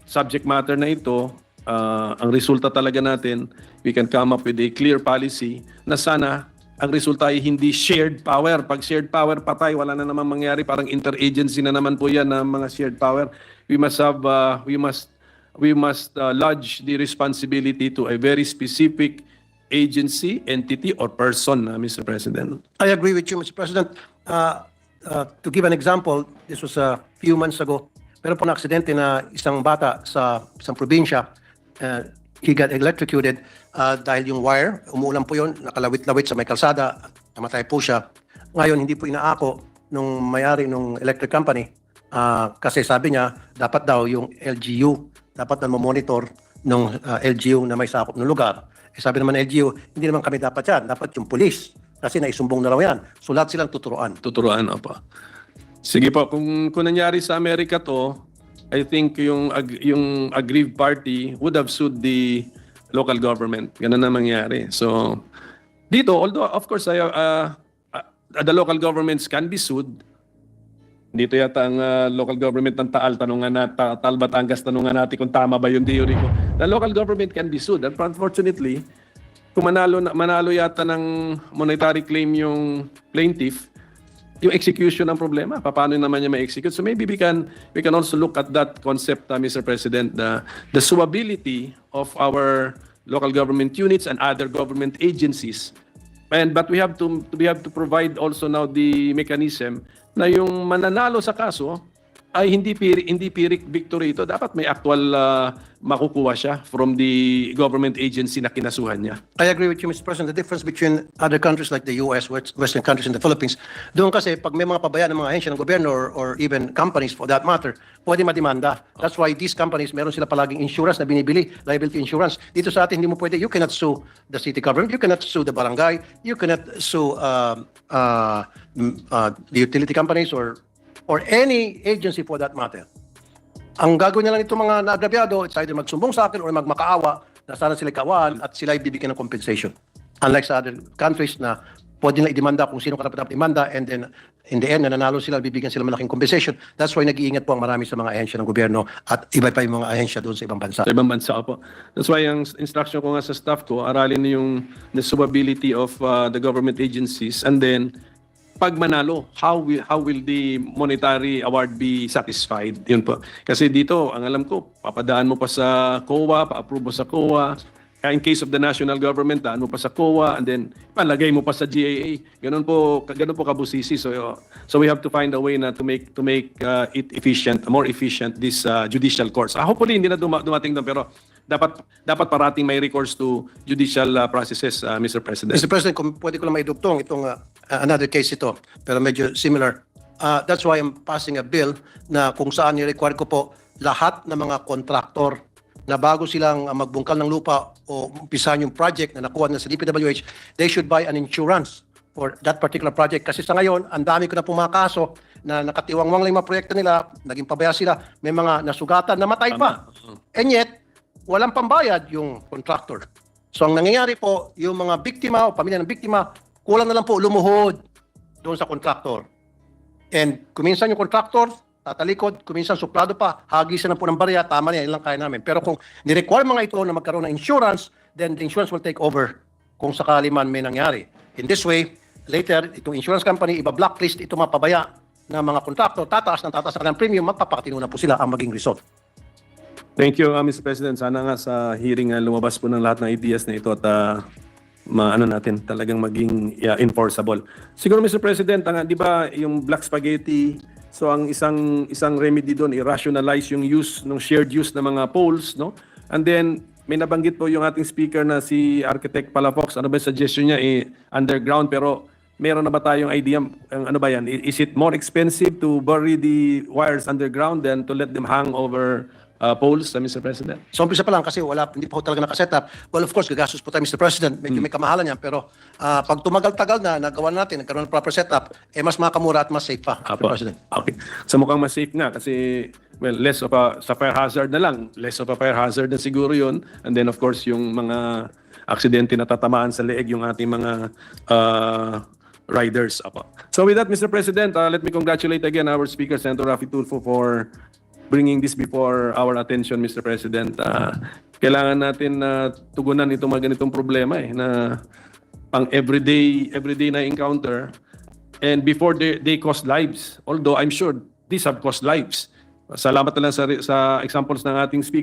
subject matter na ito, ang resulta talaga natin, we can come up with a clear policy na sana ang resulta ay hindi shared power. Pag shared power, patay, wala na naman mangyari. Parang interagency na naman po yan na mga shared power. We must lodge the responsibility to a very specific agency, entity, or person, Mr. President. I agree with you, Mr. President. To give an example, this was a few months ago. Meron po na aksidente na isang bata sa isang probinsya. He got electrocuted dahil yung wire, umuulan po yun, nakalawit-lawit sa may kalsada, namatay po siya. Ngayon, hindi po inaako nung may-ari ng electric company kasi sabi niya, dapat daw yung LGU, dapat na monitor ng LGU na may sakop ng lugar. Sabi naman ng LGU, hindi naman kami dapat yan, dapat yung police. Kasi naisumbong na raw yan. So lahat silang tuturuan. Tuturuan, opo. Sige po, kung nangyari sa Amerika to, I think yung aggrieved party would have sued the local government. Ganun na mangyari. So, dito, although of course, the local governments can be sued. Dito yata ang local government ng Taal, Taal Batangas, tanungan natin kung tama ba yung theory ko. The local government can be sued. And unfortunately, kung manalo yata ng monetary claim yung plaintiff, yung execution ng problema, paano naman niya ma-execute? So maybe we can also look at that concept, Mr. President, the suability of our local government units and other government agencies. But we have to provide also now the mechanism na yung mananalo sa kaso ay hindi pirik victory ito. Dapat may actual makukuha siya from the government agency na kinasuhan niya. I agree with you, Mr. President. The difference between other countries like the US, Western countries, and the Philippines, doon kasi pag may mga pabayaan ng mga ahensya ng gobyerno or even companies for that matter, pwede madimanda. That's why these companies, meron sila palaging insurance na binibili, liability insurance. Dito sa atin, hindi mo pwede. You cannot sue the city government. You cannot sue the barangay. You cannot sue the utility companies or any agency for that matter. Ang gagawin nila nito mga naagrabyado, it's either magsumbong sa akin or magmakaawa na sana sila kawaan at sila ibibigyan ng compensation. Unlike sa other countries na pwede na idemanda kung sino karapat dapat imanda and then in the end, nanalo sila, bibigyan sila malaking compensation. That's why nag-iingat po ang marami sa mga ahensya ng gobyerno at iba pa yung mga ahensya doon sa ibang bansa. Sa ibang bansa po. That's why ang instruction ko nga sa staff ko, aralin yung the suitability of the government agencies and then pag manalo, how will the monetary award be satisfied? Yun po. Kasi dito, ang alam ko, papadaan mo pa sa COA, pa-approve mo sa COA. In case of the national government, daan mo pa sa COA, and then palagay mo pa sa GAA. Ganun po kabusisi. So we have to find a way na to make it efficient, more efficient, this judicial course. Hopefully, hindi na dumating doon, pero dapat parating may recourse to judicial processes, Mr. President. Mr. President, kung pwede ko lang maidugtong itong another case ito, pero medyo similar. That's why I'm passing a bill na kung saan i-require ko po lahat ng mga kontraktor na bago silang magbungkal ng lupa o umpisahan yung project na nakuha na sa DPWH, they should buy an insurance for that particular project. Kasi sa ngayon, ang dami ko na pong mga kaso na nakatiwangwang lang yung mga proyekto nila, naging pabaya sila, may mga nasugatan, namatay pa. And yet, walang pambayad yung contractor. So ang nangyayari po, yung mga biktima o pamilya ng biktima, kulang na lang po lumuhod doon sa contractor. And kuminsan yung contractor, tatalikod, kuminsan suplado pa, hagisan na po ng barya, tama niya, ilang kaya namin. Pero kung ni-require mga ito na magkaroon ng insurance, then the insurance will take over kung sakali man may nangyari. In this way, later, itong insurance company, iba-blacklist itong mga pabaya ng mga contractor, tataas ng premium, magpapakatino na po sila ang maging result. Thank you, Mr. President. Sana nga sa hearing lumabas po ng lahat ng ideas na ito at maano natin talagang maging enforceable. Siguro Mr. President, di ba yung black spaghetti, so ang isang remedy doon i-rationalize yung use ng shared use ng mga poles, no? And then may nabanggit po yung ating speaker na si Architect Palafox. Ano ba yung suggestion niya? Underground, pero meron na ba tayong idea? Ano ba yan? Is it more expensive to bury the wires underground than to let them hang over poles, Mr. President? So, umpisa pa lang kasi hindi pa ho talaga nakasetup. Well, of course, gagastos po tayo, Mr. President. Medyo may kamahalan yan. Pero pag tumagal-tagal na, nagawa natin, nagkaroon ng proper setup, mas makamura at mas safe pa, Mr. President. Okay. So mukhang mas safe nga kasi, well, less of a fire hazard na lang. Less of a fire hazard na siguro yun. And then, of course, yung mga aksidente na tatamaan sa leeg, yung ating mga riders. So with that, Mr. President, let me congratulate again our Speaker, Senator Raffy Tulfo, for bringing this before our attention, Mr. President. Kailangan natin tugunan itong mga ganitong problema na pang everyday na encounter, and before they cost lives. Although I'm sure these have cost lives. Salamat na lang sa examples ng ating speaker.